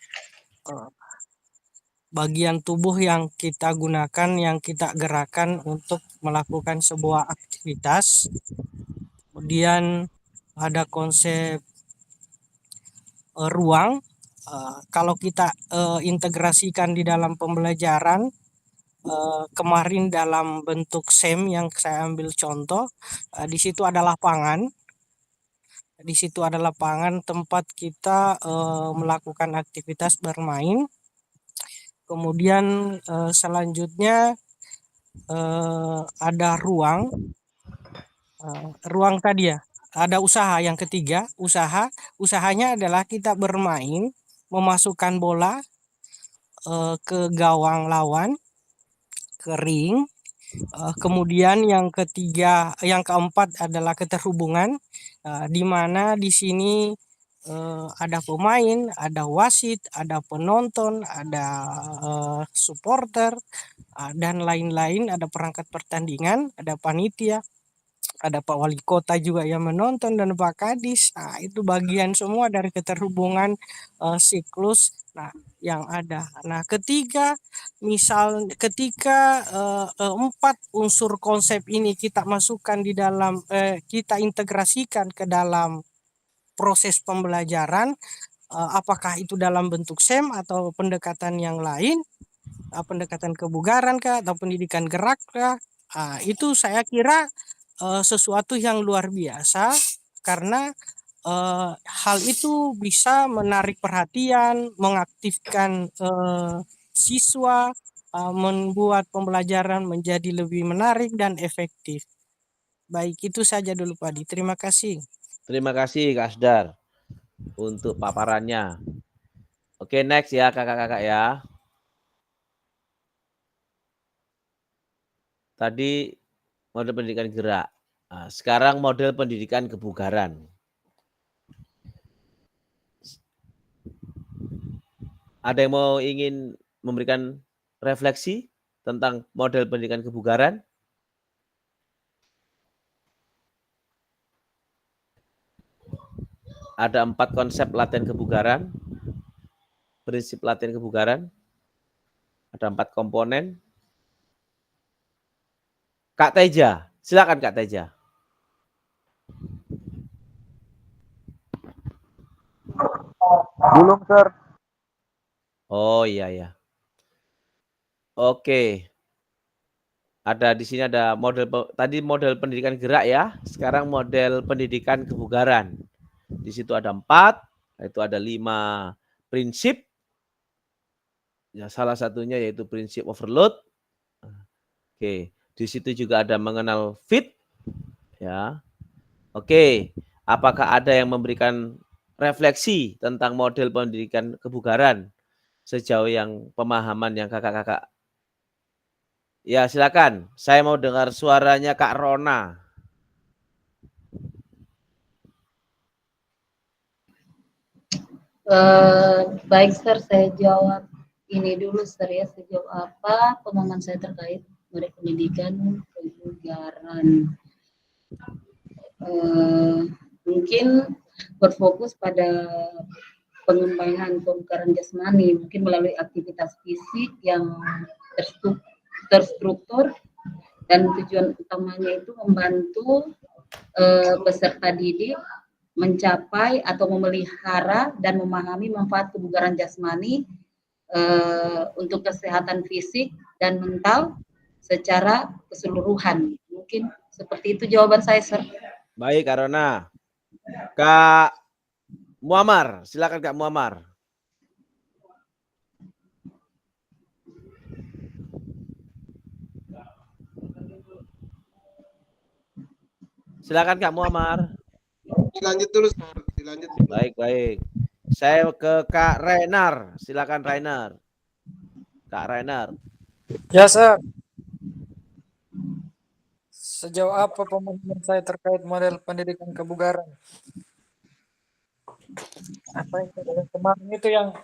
bagian tubuh yang kita gunakan, yang kita gerakan untuk melakukan sebuah aktivitas. Kemudian ada konsep ruang. Kalau kita integrasikan di dalam pembelajaran kemarin dalam bentuk SEM yang saya ambil contoh, di situ ada lapangan. Di situ ada lapangan tempat kita melakukan aktivitas bermain. Kemudian selanjutnya ada ruang tadi ya. Ada usaha yang ketiga, usahanya adalah kita bermain memasukkan bola ke gawang lawan, ke ring. Kemudian yang keempat adalah keterhubungan, di mana di sini ada pemain, ada wasit, ada penonton, ada supporter, dan lain-lain, ada perangkat pertandingan, ada panitia, ada Pak Wali Kota juga yang menonton dan Pak Kadis. Nah, itu bagian semua dari keterhubungan siklus yang ada. Nah, ketika 4 unsur konsep ini kita masukkan di dalam kita integrasikan ke dalam proses pembelajaran, apakah itu dalam bentuk SEM atau pendekatan yang lain, pendekatan kebugaran kah atau pendidikan gerak kah, itu saya kira sesuatu yang luar biasa, karena hal itu bisa menarik perhatian, mengaktifkan siswa, membuat pembelajaran menjadi lebih menarik dan efektif. Baik, itu saja dulu Pak Adi. Terima kasih. Terima kasih Kak Asdar untuk paparannya. Oke, next ya kakak-kakak ya. Tadi model pendidikan gerak. Nah, sekarang model pendidikan kebugaran. Ada yang mau ingin memberikan refleksi tentang model pendidikan kebugaran? Ada 4 konsep latihan kebugaran, prinsip latihan kebugaran, ada 4 komponen. Kak Teja, silakan Kak Teja. Belum, Sir. Oh iya. Oke. Ada di sini ada tadi model pendidikan gerak ya. Sekarang model pendidikan kebugaran. Di situ ada 4, itu ada 5 prinsip. Ya, salah satunya yaitu prinsip overload. Oke, di situ juga ada mengenal fit. Ya. Oke, apakah ada yang memberikan refleksi tentang model pendidikan kebugaran sejauh yang pemahaman yang kakak-kakak? Ya, silakan. Saya mau dengar suaranya Kak Rona. Baik, Sir, saya jawab ini dulu, Sir, ya. Sejauh apa pemahaman saya terkait model pendidikan kebugaran. Mungkin berfokus pada pengembangan kebugaran jasmani, mungkin melalui aktivitas fisik yang terstruktur, dan tujuan utamanya itu membantu peserta didik mencapai atau memelihara dan memahami manfaat kebugaran jasmani untuk kesehatan fisik dan mental secara keseluruhan. Mungkin seperti itu jawaban saya, Sir. Baik, Kak Rona. Kak Muammar, silakan Kak Muammar. Silakan Kak Muammar. Dilanjut dulu, Sir. Dilanjut. Baik. Saya ke Kak Rainer. Silakan Rainer. Kak Rainer. Ya, Sir. Sejauh apa pemahaman saya terkait model pendidikan kebugaran? Apa yang kemarin itu yang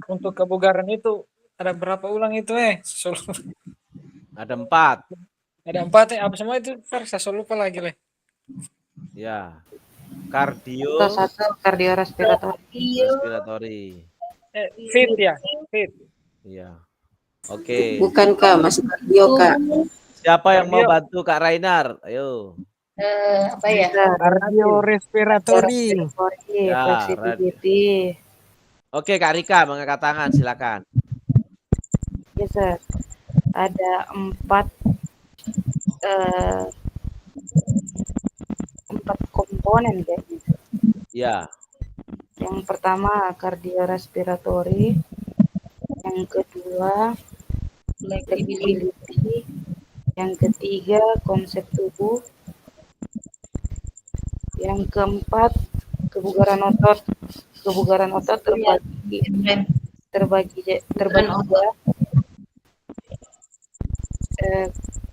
untuk kebugaran itu ada berapa ulang itu Ada 4. Ada 4 apa semua itu? Saya lupa lagi Ya. Kardio. Satu respiratori. Fit ya, fit. Iya. Oke. Bukan Kak, masih kardio Kak. Siapa yang mau bantu Kak Rainer? Ayo. Apa ya? Kardio respiratori. Ya, Oke, Kak Rika mengangkat tangan, silakan. Ya, Sir. Ada 4 komponen kayaknya. Ya. Yang pertama kardiorespiratori, yang yang kedua flexibility, yang ketiga konsep tubuh, yang keempat kebugaran otot. Kebugaran otot terbagi dua,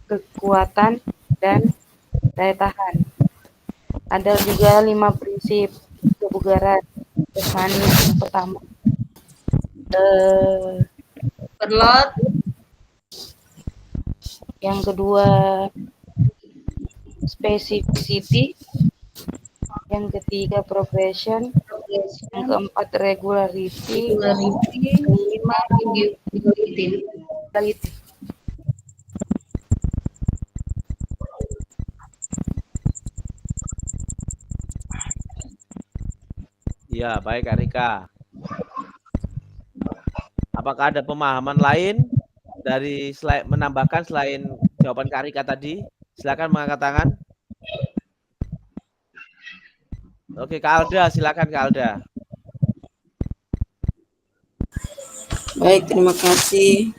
kekuatan dan daya tahan. Ada juga 5 prinsip kebugaran jasmani. Yang pertama Perlot. Yang kedua specificity, yang ketiga progression, yang keempat regularity, kelima individuality. Ya, baik Kak Rika. Apakah ada pemahaman lain dari menambahkan selain jawaban Kak Rika tadi? Silakan mengangkat tangan. Oke, Kak Alda, silakan Kak Alda. Baik, terima kasih.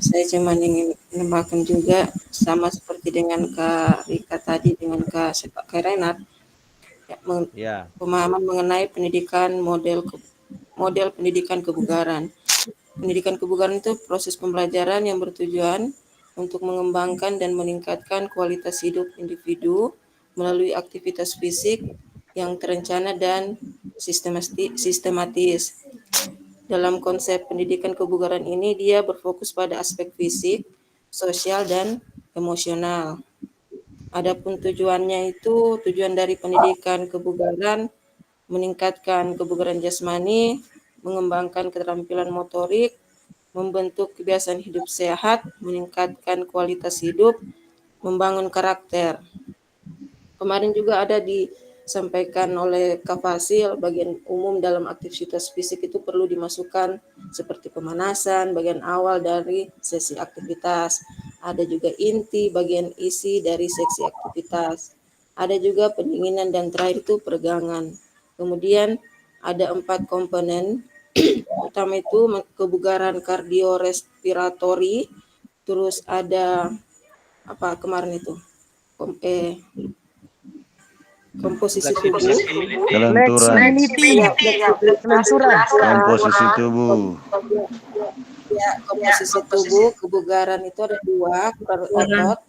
Saya cuma ingin menambahkan juga sama seperti dengan Kak Rika tadi dengan Kak Renat. Ya. Pemahaman mengenai pendidikan model pendidikan kebugaran. Pendidikan kebugaran itu proses pembelajaran yang bertujuan untuk mengembangkan dan meningkatkan kualitas hidup individu melalui aktivitas fisik yang terencana dan sistematis. Dalam konsep pendidikan kebugaran ini, dia berfokus pada aspek fisik, sosial, dan emosional. Adapun tujuan dari pendidikan kebugaran meningkatkan kebugaran jasmani, mengembangkan keterampilan motorik, membentuk kebiasaan hidup sehat, meningkatkan kualitas hidup, membangun karakter. Kemarin juga ada disampaikan oleh Kak Fasil, bagian umum dalam aktivitas fisik itu perlu dimasukkan seperti pemanasan, bagian awal dari sesi aktivitas. Ada juga inti, bagian isi dari seksi aktivitas. Ada juga pendinginan dan terakhir itu peregangan. Kemudian ada 4 komponen. Pertama itu kebugaran kardiorespiratori. Terus ada apa kemarin itu? Komposisi tubuh, komposisi tubuh. Ya, komposisi tubuh, kebugaran itu ada 2, otot,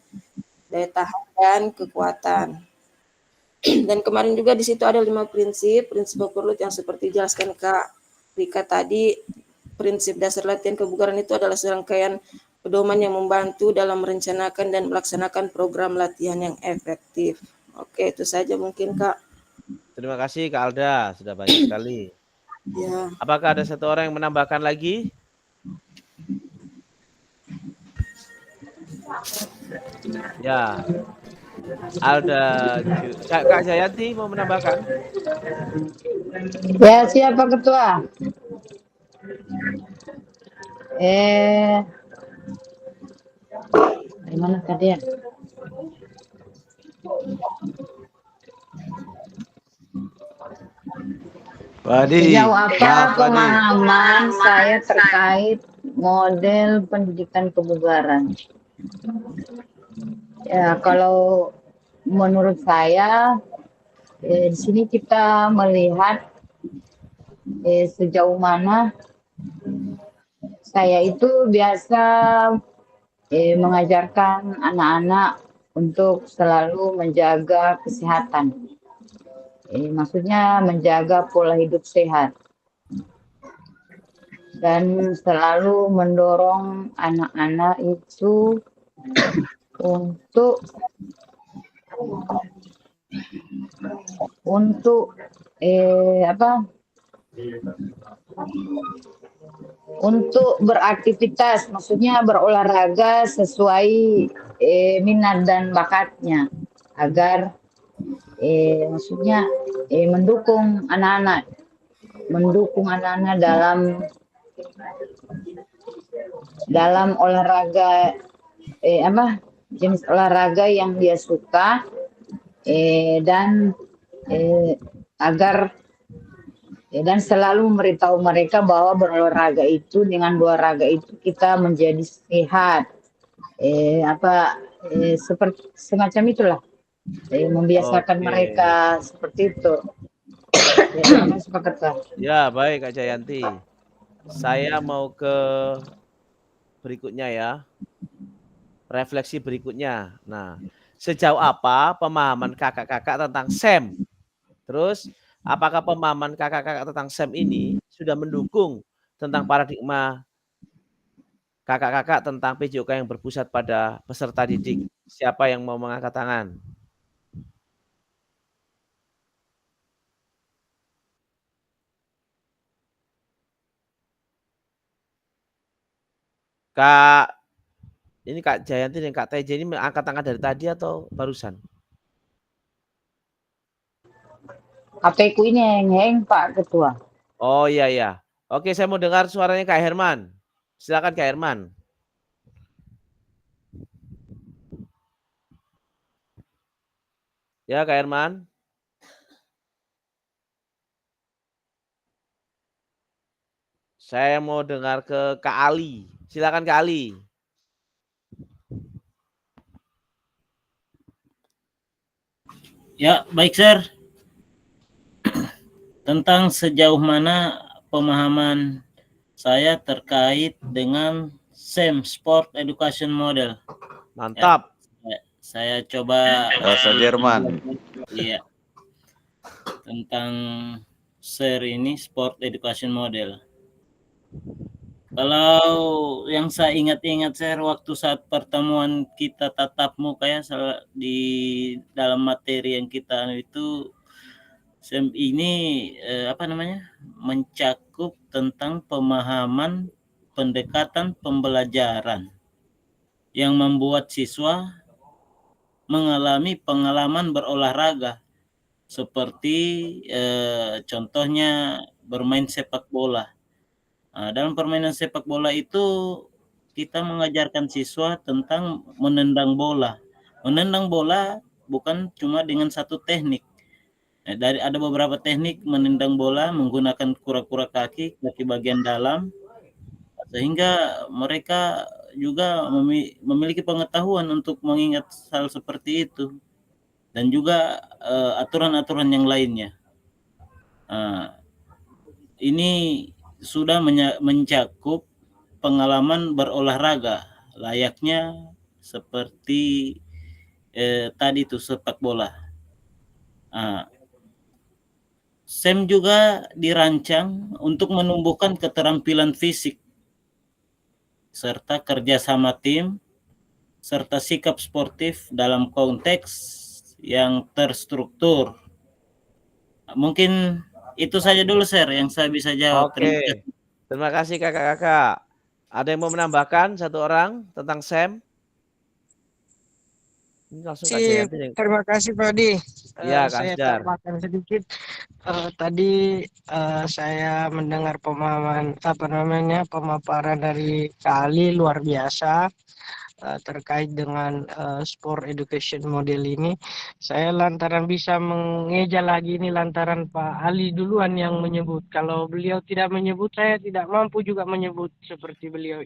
daya tahan dan kekuatan. Dan kemarin juga di situ ada 5 prinsip Perlut yang seperti jelaskan Kak Rika tadi. Prinsip dasar latihan kebugaran itu adalah serangkaian pedoman yang membantu dalam merencanakan dan melaksanakan program latihan yang efektif. Oke, itu saja mungkin Kak. Terima kasih Kak Alda, sudah banyak sekali. Ya. Apakah ada satu orang yang menambahkan lagi? Ya, Alda, Kak Jayanti mau menambahkan? Ya, siapa ketua? Dari mana tadi ya? Sejauh apa pemahaman saya terkait model pendidikan kebugaran? Ya, kalau menurut saya di sini kita melihat sejauh mana saya itu biasa mengajarkan anak-anak untuk selalu menjaga kesehatan. Maksudnya menjaga pola hidup sehat. Dan selalu mendorong anak-anak itu untuk beraktivitas, maksudnya berolahraga sesuai minat dan bakatnya, agar maksudnya mendukung anak-anak dalam olahraga jenis olahraga yang dia suka, dan agar Ya, dan selalu memberitahu mereka bahwa berolahraga itu, dengan berolahraga itu kita menjadi sehat. Seperti semacam itulah. Membiasakan Oke. mereka seperti itu. Ya, sepakat, Kak. Ya, baik Kak Jayanti. Saya mau ke berikutnya ya. Refleksi berikutnya. Nah, sejauh apa pemahaman kakak-kakak tentang SEM? Terus, apakah pemahaman kakak-kakak tentang SEM ini sudah mendukung tentang paradigma kakak-kakak tentang PJOK yang berpusat pada peserta didik? Siapa yang mau mengangkat tangan? Kak, ini Kak Jayanti dan Kak Teja ini angkat tangan dari tadi atau barusan? HP-ku ini hang Pak Ketua. Oh iya ya. Oke, saya mau dengar suaranya Kak Herman. Silakan Kak Herman. Ya Kak Herman. Saya mau dengar ke Kak Ali. Silakan Kak Ali. Ya, baik, Sir. Tentang sejauh mana pemahaman saya terkait dengan SEM, Sport Education Model. Mantap. Ya, saya coba Bahasa Jerman. Iya. Tentang SER ini, Sport Education Model. Kalau yang saya ingat-ingat, Sir, waktu saat pertemuan kita tatap muka ya di dalam materi yang kita itu, SEM ini mencakup tentang pemahaman pendekatan pembelajaran yang membuat siswa mengalami pengalaman berolahraga seperti contohnya bermain sepak bola. Dalam permainan sepak bola itu kita mengajarkan siswa tentang menendang bola. Menendang bola bukan cuma dengan satu teknik. Ada beberapa teknik menendang bola menggunakan kura-kura kaki bagian dalam, sehingga mereka juga memiliki pengetahuan untuk mengingat hal seperti itu, dan juga aturan-aturan yang lainnya. Ini sudah mencakup pengalaman berolahraga layaknya seperti tadi itu sepak bola. SEM juga dirancang untuk menumbuhkan keterampilan fisik serta kerjasama tim serta sikap sportif dalam konteks yang terstruktur. Mungkin itu saja dulu, Sir, yang saya bisa jawab. Oke. Terima kasih kakak-kakak. Ada yang mau menambahkan satu orang tentang SEM? Ini langsung Kak Jayanti. Terima kasih Pak Odi. Ya, Kak Saya Asdar. tambahkan sedikit. Tadi saya mendengar pemaparan dari Kak Ali luar biasa terkait dengan sport education model ini. Saya lantaran bisa mengeja lagi ini lantaran Pak Ali duluan yang menyebut. Kalau beliau tidak menyebut, saya tidak mampu juga menyebut seperti beliau.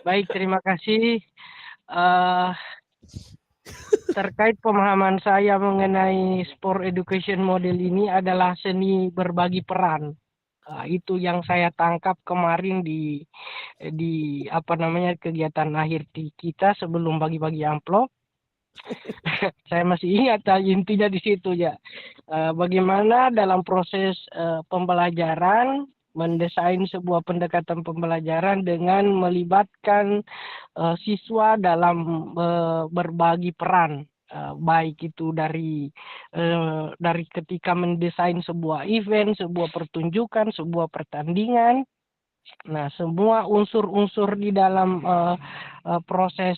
Baik, terima kasih. Terkait pemahaman saya mengenai sport education model ini adalah seni berbagi peran. Itu yang saya tangkap kemarin di kegiatan akhir kita sebelum bagi-bagi amplop. Saya masih ingat intinya di situ ya. Bagaimana dalam proses pembelajaran mendesain sebuah pendekatan pembelajaran dengan melibatkan siswa dalam berbagi peran, baik itu dari ketika mendesain sebuah event, sebuah pertunjukan, sebuah pertandingan. Nah, semua unsur-unsur di dalam proses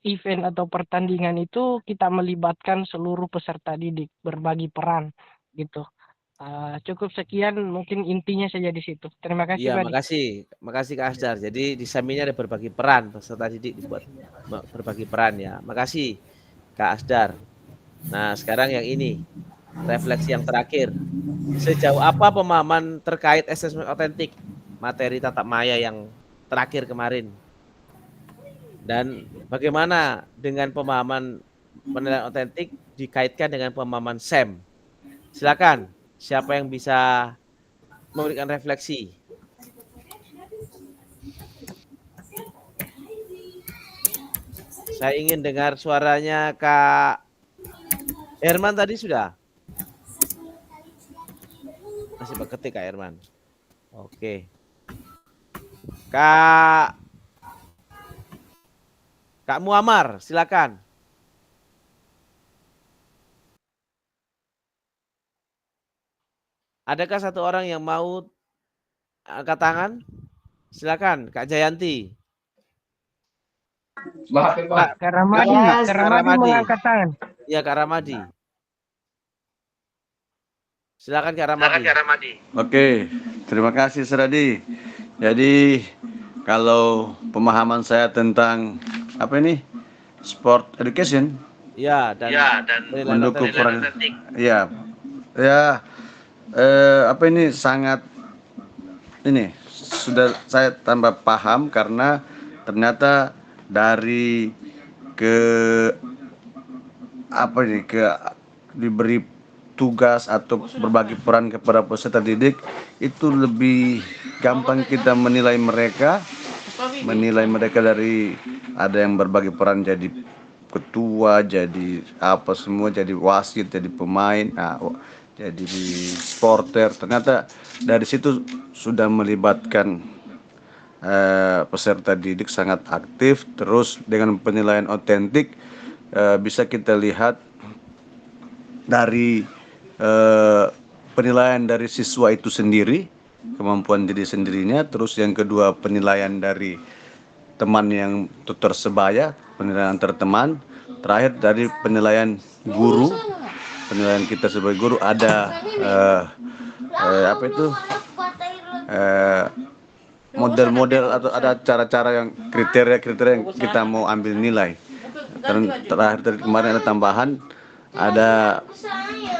event atau pertandingan itu kita melibatkan seluruh peserta didik, berbagi peran gitu. Cukup sekian, mungkin intinya saja di situ. Terima kasih. Iya, Pak. makasih Kak Asdar. Jadi di SEM ini ada berbagi peran, peserta didik dibuat berbagi peran ya. Makasih Kak Asdar. Nah, sekarang yang ini refleksi yang terakhir. Sejauh apa pemahaman terkait asesmen otentik materi tatap maya yang terakhir kemarin? Dan bagaimana dengan pemahaman penilaian otentik dikaitkan dengan pemahaman SEM? Silakan, siapa yang bisa memberikan refleksi? Saya ingin dengar suaranya Kak Herman tadi sudah? Masih berketik Kak Herman. Oke. Kak Muammar, silakan. Adakah satu orang yang mau angkat tangan? Silakan, Kak Jayanti. Kak Ramadi, Kak Ramadi mengangkat tangan. Iya, Kak Ramadi. Silakan Kak Ramadi. Oke, terima kasih Seradi. Jadi kalau pemahaman saya tentang apa ini sport education, ya dan mendukung peran, apa ini sangat ini sudah saya tambah paham karena ternyata dari diberi tugas atau berbagi peran kepada peserta didik itu lebih gampang kita menilai mereka dari ada yang berbagi peran jadi ketua, jadi apa semua, jadi wasit, jadi pemain, jadi supporter. Ternyata dari situ sudah melibatkan peserta didik sangat aktif. Terus dengan penilaian otentik bisa kita lihat dari penilaian dari siswa itu sendiri, kemampuan diri sendirinya. Terus yang kedua penilaian dari teman yang tutor sebaya, penilaian antar teman. Terakhir dari penilaian guru, penilaian kita sebagai guru ada model-model atau ada cara-cara yang kriteria yang kita mau ambil nilai. Dan terakhir dari kemarin ada tambahan, ada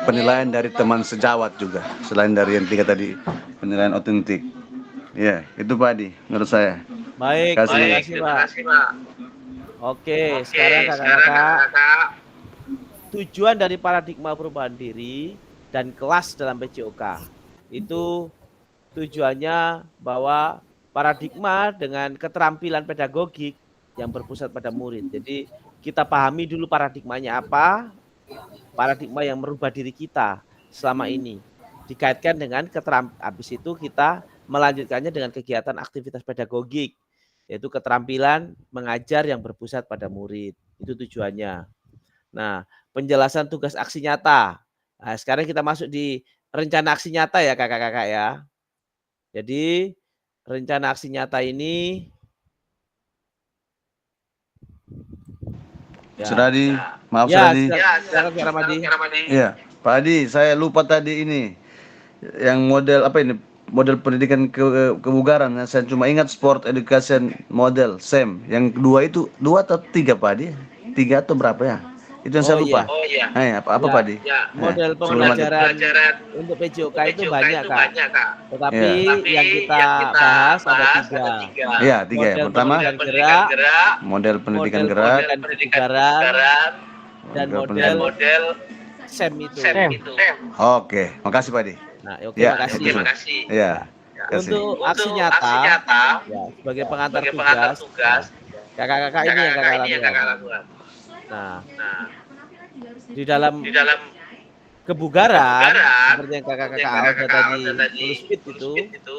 penilaian dari teman sejawat juga selain dari yang tiga tadi penilaian otentik. Ya, itu Pak Adi menurut saya. Baik, terima kasih Pak. Oke, sekarang kakak-kakak, tujuan dari paradigma perubahan diri dan kelas dalam PJOK itu tujuannya bahwa paradigma dengan keterampilan pedagogik yang berpusat pada murid. Jadi kita pahami dulu paradigmanya apa, paradigma yang merubah diri kita selama ini. Dikaitkan dengan habis itu kita melanjutkannya dengan kegiatan aktivitas pedagogik, yaitu keterampilan mengajar yang berpusat pada murid. Itu tujuannya. Nah, penjelasan tugas aksi nyata. Nah, sekarang kita masuk di rencana aksi nyata ya kakak-kakak ya. Jadi rencana aksi nyata ini Seradi, maaf Seradi. Ya, Pak Adi, saya lupa tadi ini yang model apa ini? Model pendidikan kebugaran. Saya cuma ingat sport education model SEM. Yang kedua itu 2 atau 3 Pak Adi? 3 atau berapa ya? Itu yang saya lupa. Apa Pak Adi? Model pembelajaran untuk PJOK itu banyak Kak. Tetapi yang kita bahas ada 3. Iya, 3 ya. Pertama model pendidikan gerak, dan model SEM itu. Oke, makasih Pak Adi. Nah, oke, terima kasih. Iya. Untuk aksi nyata, ya, sebagai pengantar tugas, kakak-kakak ini yang kakak lakukan. Nah, di dalam kebugaran, seperti yang kakak-kakak Alda tadi tulis itu,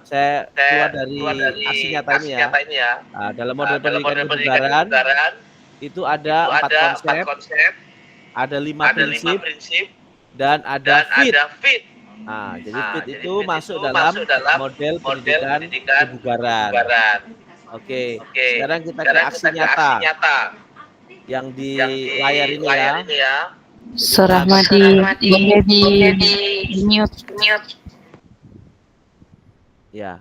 saya keluar dari aksi nyata ini ya. Nah, dalam model pendidikan kebugaran itu ada 4 konsep, ada 5 prinsip, dan ada fit. Nah, jadi fit itu masuk dalam model pendidikan kebugaran. Oke, sekarang kita ke aksi nyata. Yang di layar ini ya. Serahmadi di mute. Ya.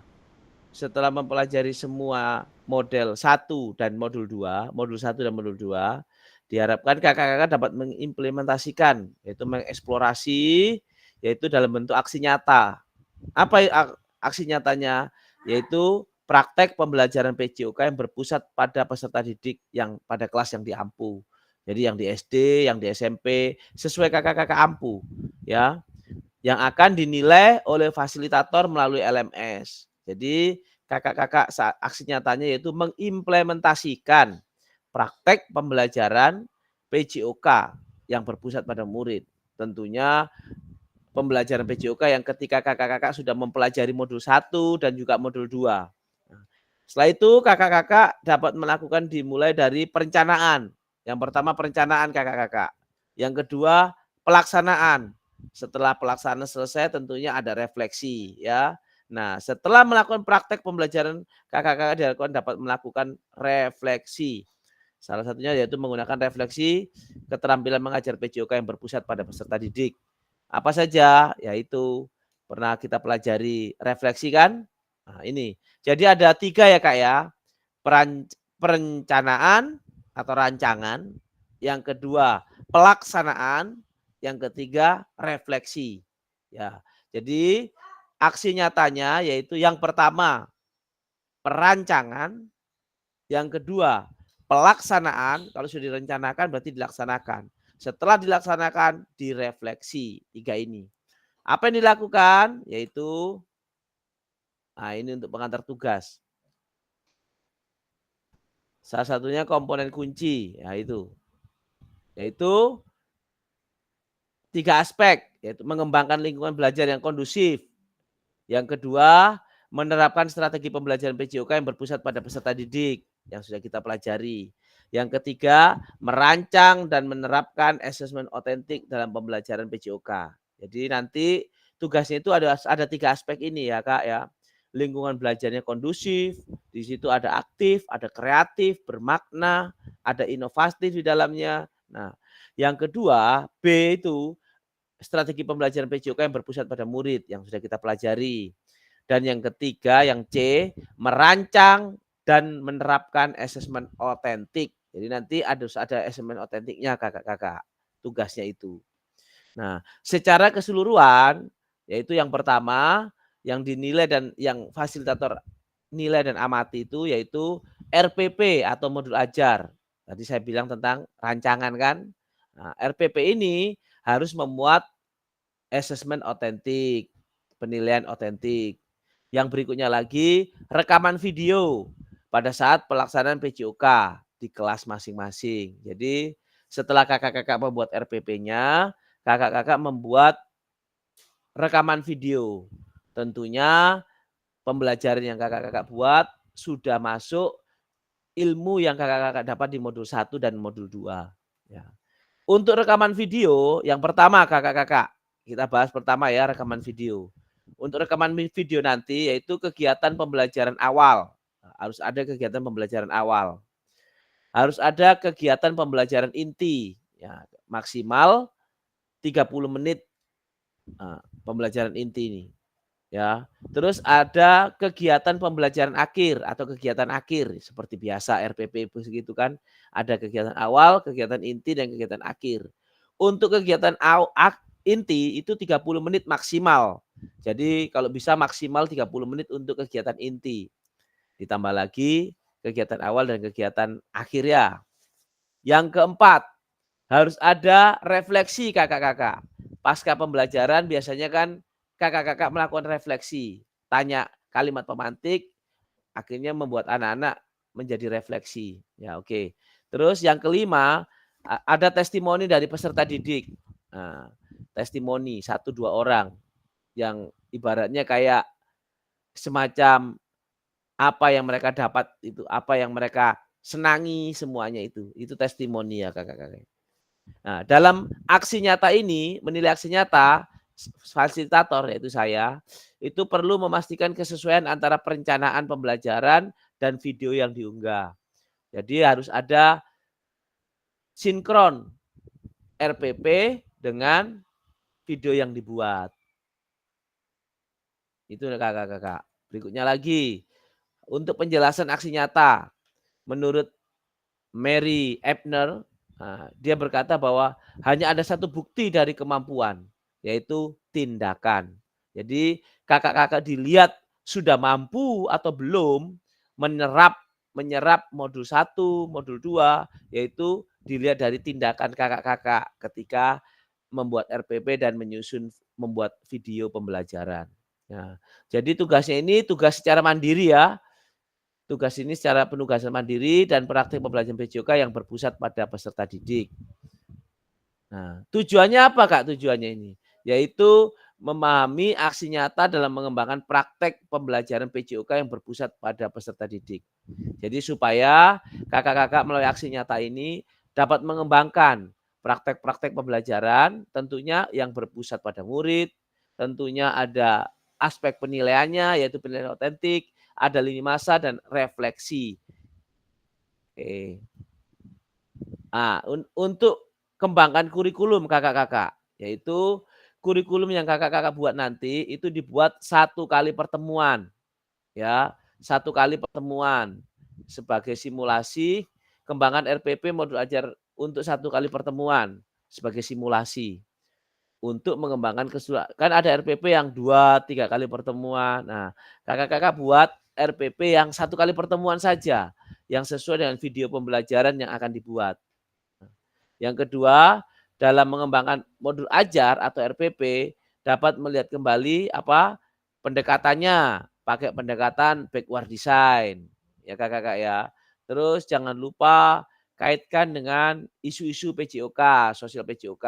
Setelah mempelajari semua model 1 dan modul 2, modul 1 dan modul 2, Diharapkan kakak-kakak dapat mengimplementasikan, yaitu mengeksplorasi, yaitu dalam bentuk aksi nyata. Apa aksi nyatanya? Yaitu praktek pembelajaran PJOK yang berpusat pada peserta didik yang pada kelas yang diampu. Jadi yang di SD, yang di SMP, sesuai kakak-kakak ampu, ya, yang akan dinilai oleh fasilitator melalui LMS. Jadi kakak-kakak aksi nyatanya yaitu mengimplementasikan praktek pembelajaran PJOK yang berpusat pada murid. Tentunya pembelajaran PJOK yang ketika kakak-kakak sudah mempelajari modul 1 dan juga modul 2. Setelah itu kakak-kakak dapat melakukan dimulai dari perencanaan. Yang pertama perencanaan kakak-kakak. Yang kedua pelaksanaan. Setelah pelaksanaan selesai tentunya ada refleksi, ya. Nah, setelah melakukan praktek pembelajaran kakak-kakak dapat melakukan refleksi. Salah satunya yaitu menggunakan refleksi keterampilan mengajar PJOK yang berpusat pada peserta didik. Apa saja? Yaitu pernah kita pelajari refleksi kan? Nah, ini. Jadi ada 3 ya Kak ya. Perencanaan atau rancangan. Yang kedua pelaksanaan. Yang ketiga refleksi. Ya. Jadi aksi nyatanya yaitu yang pertama perancangan. Yang kedua pelaksanaan, kalau sudah direncanakan berarti dilaksanakan. Setelah dilaksanakan, direfleksi. 3 ini. Apa yang dilakukan? Yaitu, nah ini untuk pengantar tugas. Salah satunya komponen kunci, yaitu 3 aspek, yaitu mengembangkan lingkungan belajar yang kondusif. Yang kedua, menerapkan strategi pembelajaran PJOK yang berpusat pada peserta didik yang sudah kita pelajari. Yang ketiga, merancang dan menerapkan asesmen otentik dalam pembelajaran PJOK. Jadi nanti tugasnya itu ada 3 aspek ini ya Kak ya. Lingkungan belajarnya kondusif, di situ ada aktif, ada kreatif, bermakna, ada inovatif di dalamnya. Nah, yang kedua, B itu strategi pembelajaran PJOK yang berpusat pada murid yang sudah kita pelajari. Dan yang ketiga, yang C, merancang dan menerapkan asesmen otentik. Jadi nanti ada asesmen otentiknya kakak-kakak. Tugasnya itu. Nah, secara keseluruhan, yaitu yang pertama, yang dinilai dan yang fasilitator nilai dan amati itu yaitu RPP atau modul ajar. Tadi saya bilang tentang rancangan kan. Nah, RPP ini harus memuat asesmen otentik, penilaian otentik. Yang berikutnya lagi rekaman video pada saat pelaksanaan PJOK di kelas masing-masing. Jadi setelah kakak-kakak membuat RPP-nya, kakak-kakak membuat rekaman video. Tentunya pembelajaran yang kakak-kakak buat sudah masuk ilmu yang kakak-kakak dapat di modul 1 dan modul 2. Ya. Untuk rekaman video, yang pertama kakak-kakak, kita bahas pertama ya rekaman video. Untuk rekaman video nanti yaitu kegiatan pembelajaran awal. Harus ada kegiatan pembelajaran awal. Harus ada kegiatan pembelajaran inti. Ya, maksimal 30 menit pembelajaran inti ini. Ya, terus ada kegiatan pembelajaran akhir atau kegiatan akhir seperti biasa RPP begitu kan. Ada kegiatan awal, kegiatan inti dan kegiatan akhir. Untuk kegiatan inti itu 30 menit maksimal. Jadi kalau bisa maksimal 30 menit untuk kegiatan inti. Ditambah lagi kegiatan awal dan kegiatan akhir ya. Yang keempat, harus ada refleksi kakak-kakak. Pasca pembelajaran biasanya kan kakak-kakak melakukan refleksi. Tanya kalimat pemantik, akhirnya membuat anak-anak menjadi refleksi. Ya oke. Terus yang kelima, ada testimoni dari peserta didik. Nah, testimoni 1-2 orang yang ibaratnya kayak semacam apa yang mereka dapat itu, apa yang mereka senangi semuanya itu testimoni ya kakak-kakak. Nah, dalam aksi nyata ini, menilai aksi nyata, fasilitator yaitu saya, itu perlu memastikan kesesuaian antara perencanaan pembelajaran dan video yang diunggah. Jadi harus ada sinkron RPP dengan video yang dibuat. Itu kakak-kakak. Berikutnya lagi, untuk penjelasan aksi nyata, menurut Mary Ebner, Dia berkata bahwa hanya ada satu bukti dari kemampuan, yaitu tindakan. Jadi kakak-kakak dilihat sudah mampu atau belum menyerap modul 1, modul 2, yaitu dilihat dari tindakan kakak-kakak ketika membuat RPP dan membuat video pembelajaran. Nah, jadi tugasnya ini tugas secara mandiri ya. Tugas ini secara penugasan mandiri dan praktik pembelajaran PJOK yang berpusat pada peserta didik. Nah, tujuannya apa Kak? Tujuannya ini yaitu memahami aksi nyata dalam mengembangkan praktek pembelajaran PJOK yang berpusat pada peserta didik. Jadi supaya kakak-kakak melalui aksi nyata ini dapat mengembangkan praktek-praktek pembelajaran tentunya yang berpusat pada murid, tentunya ada aspek penilaiannya yaitu penilaian otentik, ada lini masa dan refleksi. Oke. Untuk kembangkan kurikulum kakak-kakak, yaitu kurikulum yang kakak-kakak buat nanti itu dibuat 1 kali pertemuan, ya 1 kali pertemuan sebagai simulasi kembangan RPP modul ajar untuk 1 kali pertemuan sebagai simulasi. Untuk mengembangkan kan ada RPP yang 2-3 kali pertemuan. Nah, kakak-kakak buat RPP yang 1 kali pertemuan saja, yang sesuai dengan video pembelajaran yang akan dibuat. Yang kedua, dalam mengembangkan modul ajar atau RPP dapat melihat kembali pendekatannya, pakai pendekatan backward design, ya kakak-kakak ya. Terus jangan lupa kaitkan dengan isu-isu PJOK, sosial PJOK.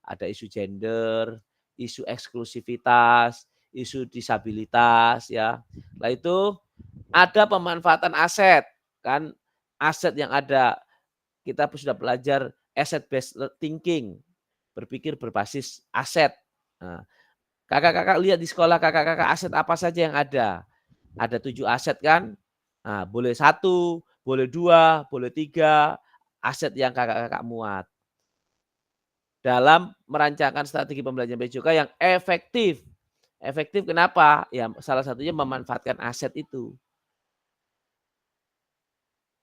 Ada isu gender, isu eksklusivitas, isu disabilitas ya. Nah itu ada pemanfaatan aset, kan aset yang ada kita sudah belajar asset based thinking, berpikir berbasis aset. Nah, kakak-kakak lihat di sekolah kakak-kakak aset apa saja yang ada. Ada 7 aset kan? Nah, boleh 1, boleh 2, boleh 3 aset yang kakak-kakak muat. Dalam merancangkan strategi pembelajaran PJOK yang efektif. Efektif kenapa? Ya salah satunya memanfaatkan aset itu.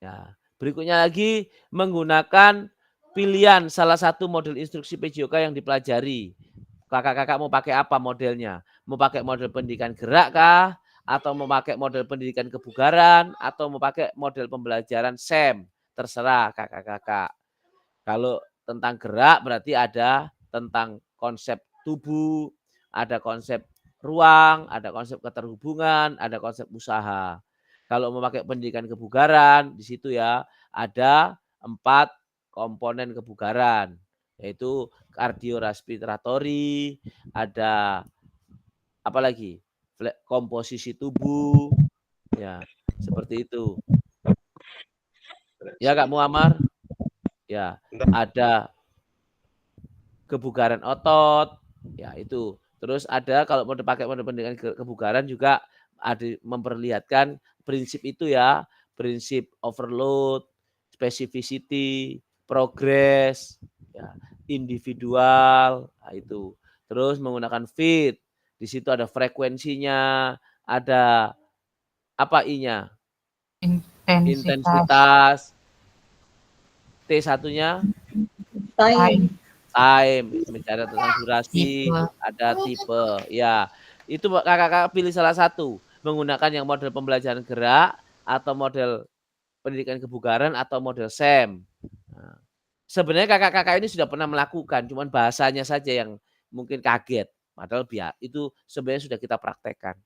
Ya, berikutnya lagi menggunakan pilihan salah satu model instruksi PJOK yang dipelajari. Kakak-kakak mau pakai apa modelnya? Mau pakai model pendidikan gerak kah? Atau mau pakai model pendidikan kebugaran? Atau mau pakai model pembelajaran SEM? Terserah kakak-kakak. Kalau tentang gerak berarti ada tentang konsep tubuh, ada konsep ruang, ada konsep keterhubungan, ada konsep usaha. Kalau mau pakai pendidikan kebugaran, di situ ya ada 4 komponen kebugaran, yaitu kardiorespiratory, ada apa lagi? Komposisi tubuh, ya seperti itu. Ya Kak Muammar? Ya, ada kebugaran otot, ya itu. Terus ada kalau mau dipakai model pendidikan kebugaran juga ada memperlihatkan prinsip itu ya, prinsip overload, specificity, progress, ya, individual, nah itu. Terus menggunakan fit, di situ ada frekuensinya, ada apa I-nya? Intensitas. T1-nya Time. Bicara tentang durasi, ada tipe. Ya, itu kakak-kakak pilih salah satu. Menggunakan yang model pembelajaran gerak atau model pendidikan kebugaran atau model SEM. Nah, sebenarnya kakak-kakak ini sudah pernah melakukan, cuman bahasanya saja yang mungkin kaget. Padahal itu sebenarnya sudah kita praktekkan.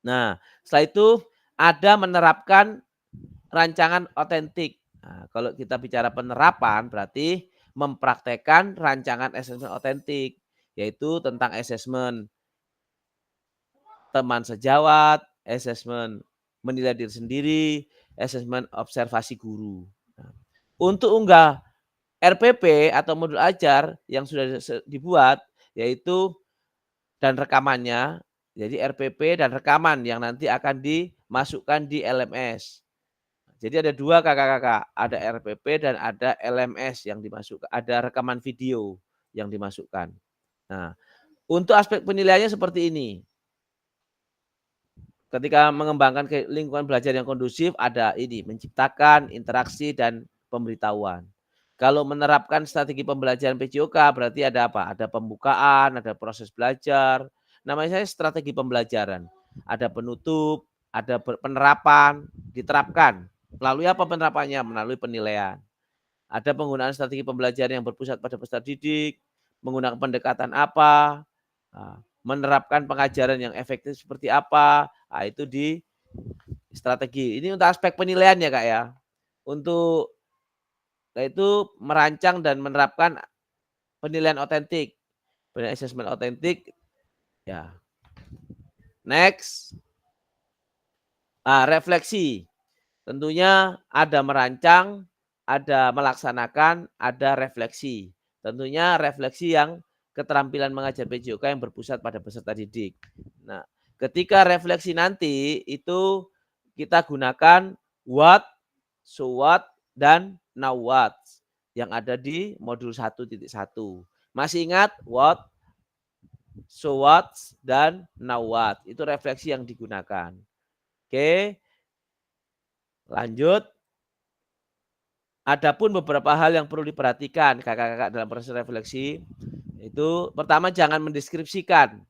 Nah, setelah itu ada menerapkan rancangan otentik. Nah, kalau kita bicara penerapan berarti mempraktekkan rancangan asesmen otentik, yaitu tentang asesmen teman sejawat, asesmen menilai diri sendiri, asesmen observasi guru. Nah, untuk unggah RPP atau modul ajar yang sudah dibuat, yaitu dan rekamannya, jadi RPP dan rekaman yang nanti akan dimasukkan di LMS. Jadi ada 2 kakak-kakak, ada RPP dan ada LMS yang dimasukkan, ada rekaman video yang dimasukkan. Nah, untuk aspek penilaiannya seperti ini. Ketika mengembangkan lingkungan belajar yang kondusif, ada ini, menciptakan interaksi dan pemberitahuan. Kalau menerapkan strategi pembelajaran PJOK berarti ada apa? Ada pembukaan, ada proses belajar. Namanya strategi pembelajaran. Ada penutup, ada penerapan, diterapkan. Melalui apa penerapannya? Melalui penilaian. Ada penggunaan strategi pembelajaran yang berpusat pada peserta didik, menggunakan pendekatan apa, menerapkan pengajaran yang efektif seperti apa, itu di strategi. Ini untuk aspek penilaian ya Kak ya. Untuk yaitu merancang dan menerapkan penilaian otentik, penilaian assessment otentik. Ya. Next, refleksi. Tentunya ada merancang, ada melaksanakan, ada refleksi. Tentunya refleksi yang keterampilan mengajar PJOK yang berpusat pada peserta didik. Nah, ketika refleksi nanti itu kita gunakan what, so what, dan now what yang ada di modul 1.1. Masih ingat what, so what, dan now what. Itu refleksi yang digunakan. Oke. Lanjut. Adapun beberapa hal yang perlu diperhatikan kakak-kakak dalam proses refleksi. Itu pertama jangan mendeskripsikan.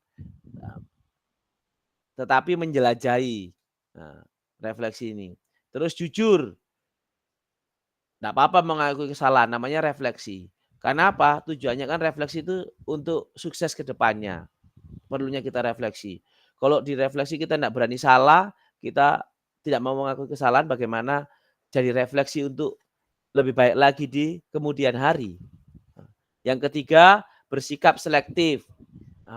Tetapi menjelajahi refleksi ini. Terus jujur. Tidak apa-apa mengakui kesalahan, namanya refleksi. Karena apa? Tujuannya kan refleksi itu untuk sukses ke depannya. Perlunya kita refleksi. Kalau di refleksi kita tidak berani salah, kita tidak mau mengakui kesalahan, bagaimana jadi refleksi untuk lebih baik lagi di kemudian hari. Yang ketiga, bersikap selektif.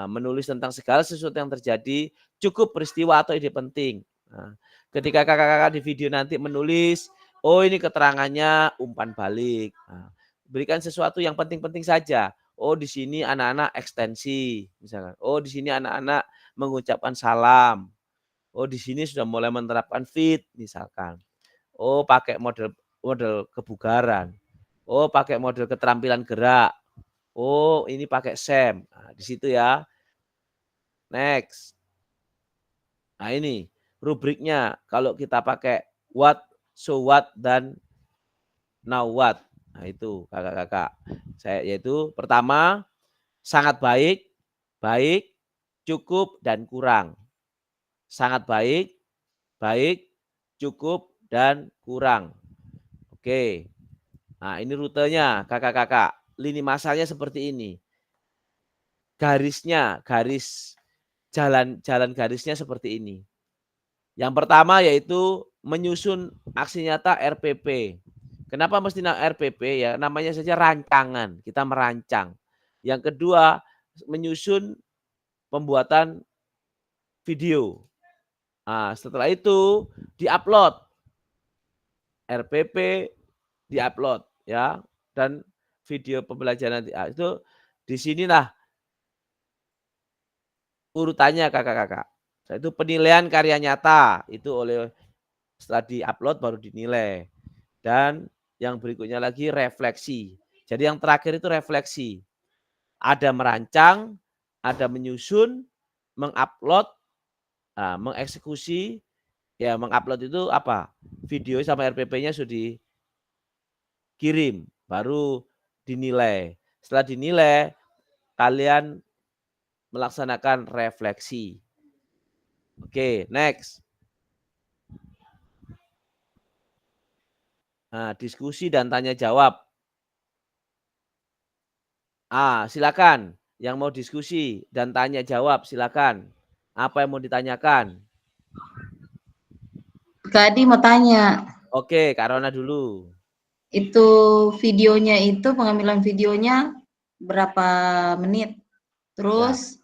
Menulis tentang segala sesuatu yang terjadi, cukup peristiwa atau ide penting. Ketika kakak-kakak di video nanti menulis, oh ini keterangannya umpan balik. Berikan sesuatu yang penting-penting saja. Oh di sini anak-anak ekstensi, misalkan. Oh di sini anak-anak mengucapkan salam. Oh di sini sudah mulai menerapkan fit, misalkan. Oh pakai model kebugaran. Oh pakai model keterampilan gerak. Oh ini pakai SEM. Di situ ya. Next. Nah ini rubriknya. Kalau kita pakai what, so what, dan now what. Nah itu kakak-kakak. Yaitu pertama sangat baik, baik, cukup, dan kurang. Sangat baik, baik, cukup, dan kurang. Oke. Nah ini rutenya kakak-kakak. Lini masanya seperti ini. Garisnya, jalan garisnya seperti ini. Yang pertama yaitu menyusun aksi nyata RPP. Kenapa mesti RPP ya? Namanya saja rancangan, kita merancang. Yang kedua, menyusun pembuatan video. Nah, setelah itu diupload. RPP diupload ya, dan video pembelajaran itu di sinilah urutannya kakak-kakak. Itu penilaian karya nyata itu setelah diupload baru dinilai. Dan yang berikutnya lagi refleksi. Jadi yang terakhir itu refleksi. Ada merancang, ada menyusun, mengupload, mengeksekusi. Ya mengupload itu apa? Video sama RPP-nya sudah dikirim, baru dinilai. Setelah dinilai, kalian melaksanakan refleksi. Oke, next. Nah, diskusi dan tanya jawab. Silakan. Yang mau diskusi dan tanya jawab, silakan. Apa yang mau ditanyakan? Kak Adi mau tanya. Oke, Kak Rona dulu. Itu videonya itu, pengambilan videonya berapa menit? Terus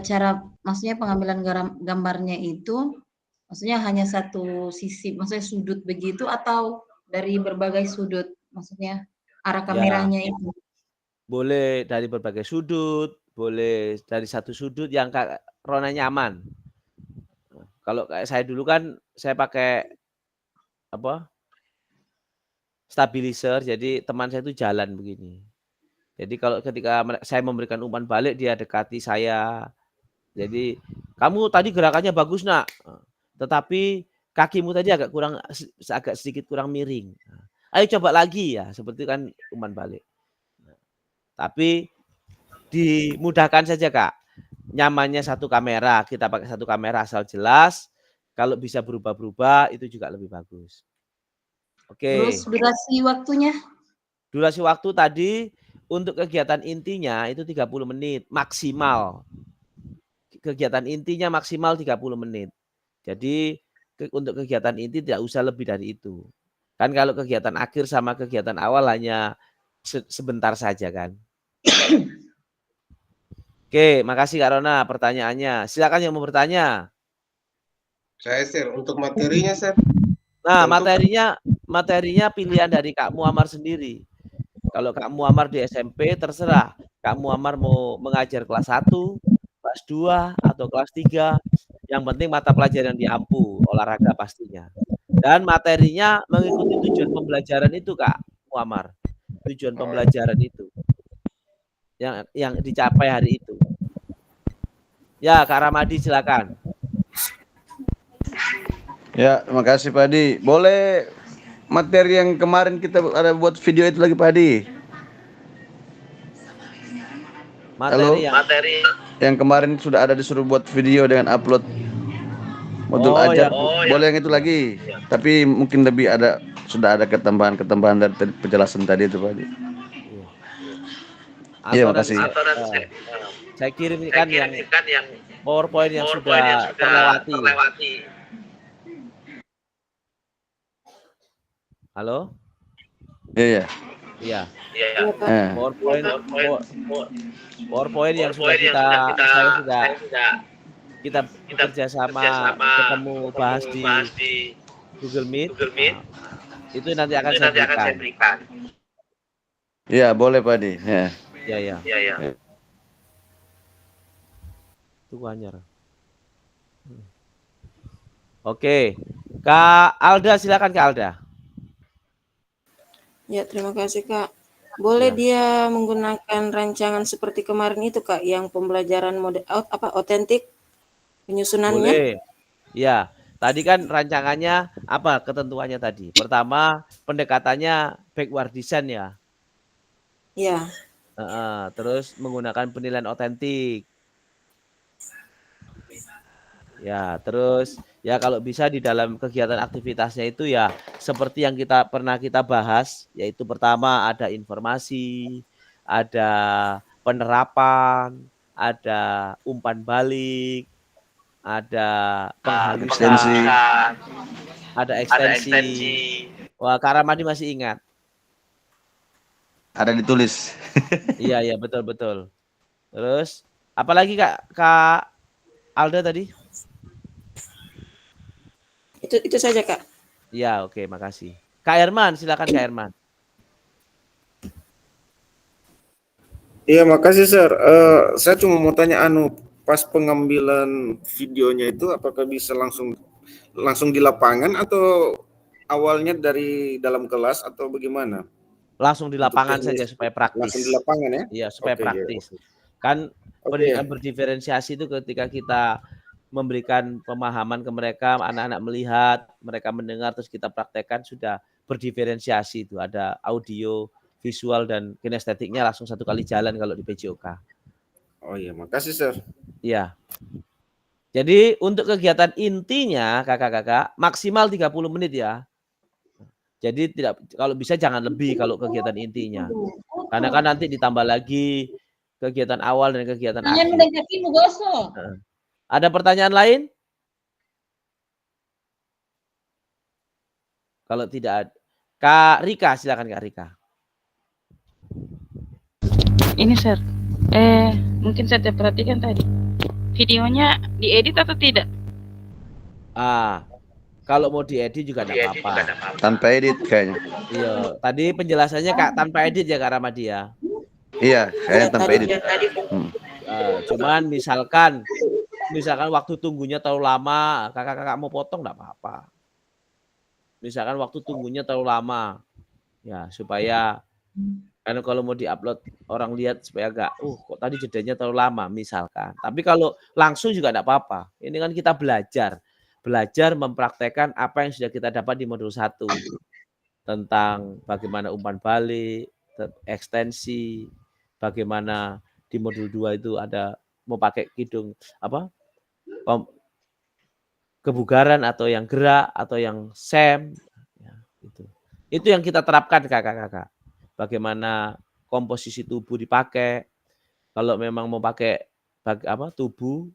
cara, maksudnya pengambilan gambarnya itu, maksudnya hanya satu sisi, maksudnya sudut begitu atau dari berbagai sudut, maksudnya arah kameranya itu? Boleh dari berbagai sudut, boleh dari satu sudut yang Kak Rona nyaman. Kalau kayak saya dulu kan saya pakai stabilizer, jadi teman saya itu jalan begini. Jadi kalau ketika saya memberikan umpan balik, dia dekati saya. Jadi kamu tadi gerakannya bagus nak, tetapi kakimu tadi agak sedikit kurang miring. ayo coba lagi ya, seperti kan umpan balik. Tapi dimudahkan saja Kak. Nyamannya satu kamera, kita pakai satu kamera asal jelas. Kalau bisa berubah-berubah itu juga lebih bagus. Oke. Terus durasi waktunya? Durasi waktu tadi untuk kegiatan intinya itu 30 menit maksimal. Kegiatan intinya maksimal 30 menit. Jadi untuk kegiatan inti tidak usah lebih dari itu. Kan kalau kegiatan akhir sama kegiatan awal hanya sebentar saja kan. Oke, makasih Kak Rona pertanyaannya. Silakan yang mau bertanya. Saya Sir, untuk materinya Sir. Nah, materinya pilihan dari Kak Muammar sendiri. Kalau Kak Muammar di SMP terserah. Kak Muammar mau mengajar kelas 1, kelas 2, atau kelas 3. Yang penting mata pelajaran diampu, olahraga pastinya. Dan materinya mengikuti tujuan pembelajaran itu Kak Muammar. Tujuan pembelajaran itu. Yang dicapai hari itu. Ya, Kak Ramadi silakan. Ya, terima kasih Pak Adi. Boleh materi yang kemarin kita ada buat video itu lagi Pak Adi? Materi yang kemarin sudah ada disuruh buat video dengan upload modul ajar. Boleh yang itu lagi. Tapi mungkin lebih sudah ada ketambahan dari penjelasan tadi itu Pak Adi. Iya, makasih. Saya kirimkan yang PowerPoint yang sudah terlewati. Halo? Iya. PowerPoint yang sudah kita bekerja sama ketemu bahas di Google Meet. Itu nanti akan saya berikan. Iya, boleh Pak Adi. Iya. Tunggu Anyar. Oke. Kak Alda silakan Kak Alda. Ya, terima kasih Kak. Boleh dia menggunakan rancangan seperti kemarin itu Kak, yang pembelajaran otentik penyusunannya? Boleh. Ya, tadi kan rancangannya apa ketentuannya tadi? Pertama, pendekatannya backward design ya. Ya. Terus menggunakan penilaian otentik. Ya, terus ya kalau bisa di dalam kegiatan aktivitasnya itu ya seperti yang pernah kita bahas, yaitu pertama ada informasi, ada penerapan, ada umpan balik, ada penghalusan, ada ekstensi. Wah, Kak Ramadi masih ingat? Ada ditulis. Iya, betul. Terus apalagi Kak Alda tadi? Itu saja Kak. Ya, oke, makasih. Kak Herman, silakan Kak Herman. Iya, makasih Sir. Saya cuma mau tanya pas pengambilan videonya itu apakah bisa langsung di lapangan atau awalnya dari dalam kelas atau bagaimana? Langsung di lapangan saja supaya praktis. Langsung di lapangan ya? Iya, supaya praktis. Kan pendidikan berdiferensiasi itu ketika kita memberikan pemahaman ke mereka, anak-anak melihat, mereka mendengar, terus kita praktekkan sudah berdiferensiasi itu. Ada audio, visual, dan kinestetiknya langsung satu kali jalan kalau di PJOK. Oh iya, makasih Sir. Iya. Jadi untuk kegiatan intinya kakak-kakak maksimal 30 menit ya. Jadi kalau bisa jangan lebih kalau kegiatan intinya. Karena kan nanti ditambah lagi kegiatan awal dan kegiatan akhir. Ada pertanyaan lain? Kalau tidak, Kak Rika, silakan Kak Rika. Ini Sir, mungkin saya perhatikan tadi, videonya diedit atau tidak? Kalau mau diedit juga tidak apa-apa. Tanpa edit kayaknya. Iya, tadi penjelasannya Kak tanpa edit ya Kak Ramadi ya? Iya, kayaknya tanpa edit. Cuman misalkan waktu tunggunya terlalu lama, kakak-kakak mau potong enggak apa-apa. Misalkan waktu tunggunya terlalu lama. Ya, supaya karena kalau mau diupload orang lihat supaya enggak, kok tadi jedanya terlalu lama misalkan. Tapi kalau langsung juga enggak apa-apa. Ini kan kita belajar mempraktekkan apa yang sudah kita dapat di modul 1. tentang bagaimana umpan balik, ekstensi, bagaimana di modul 2 itu ada mau pakai kidung apa? Kebugaran atau yang gerak atau yang sem ya, itu. Itu yang kita terapkan kakak-kakak. Bagaimana komposisi tubuh dipakai. Kalau memang mau pakai tubuh,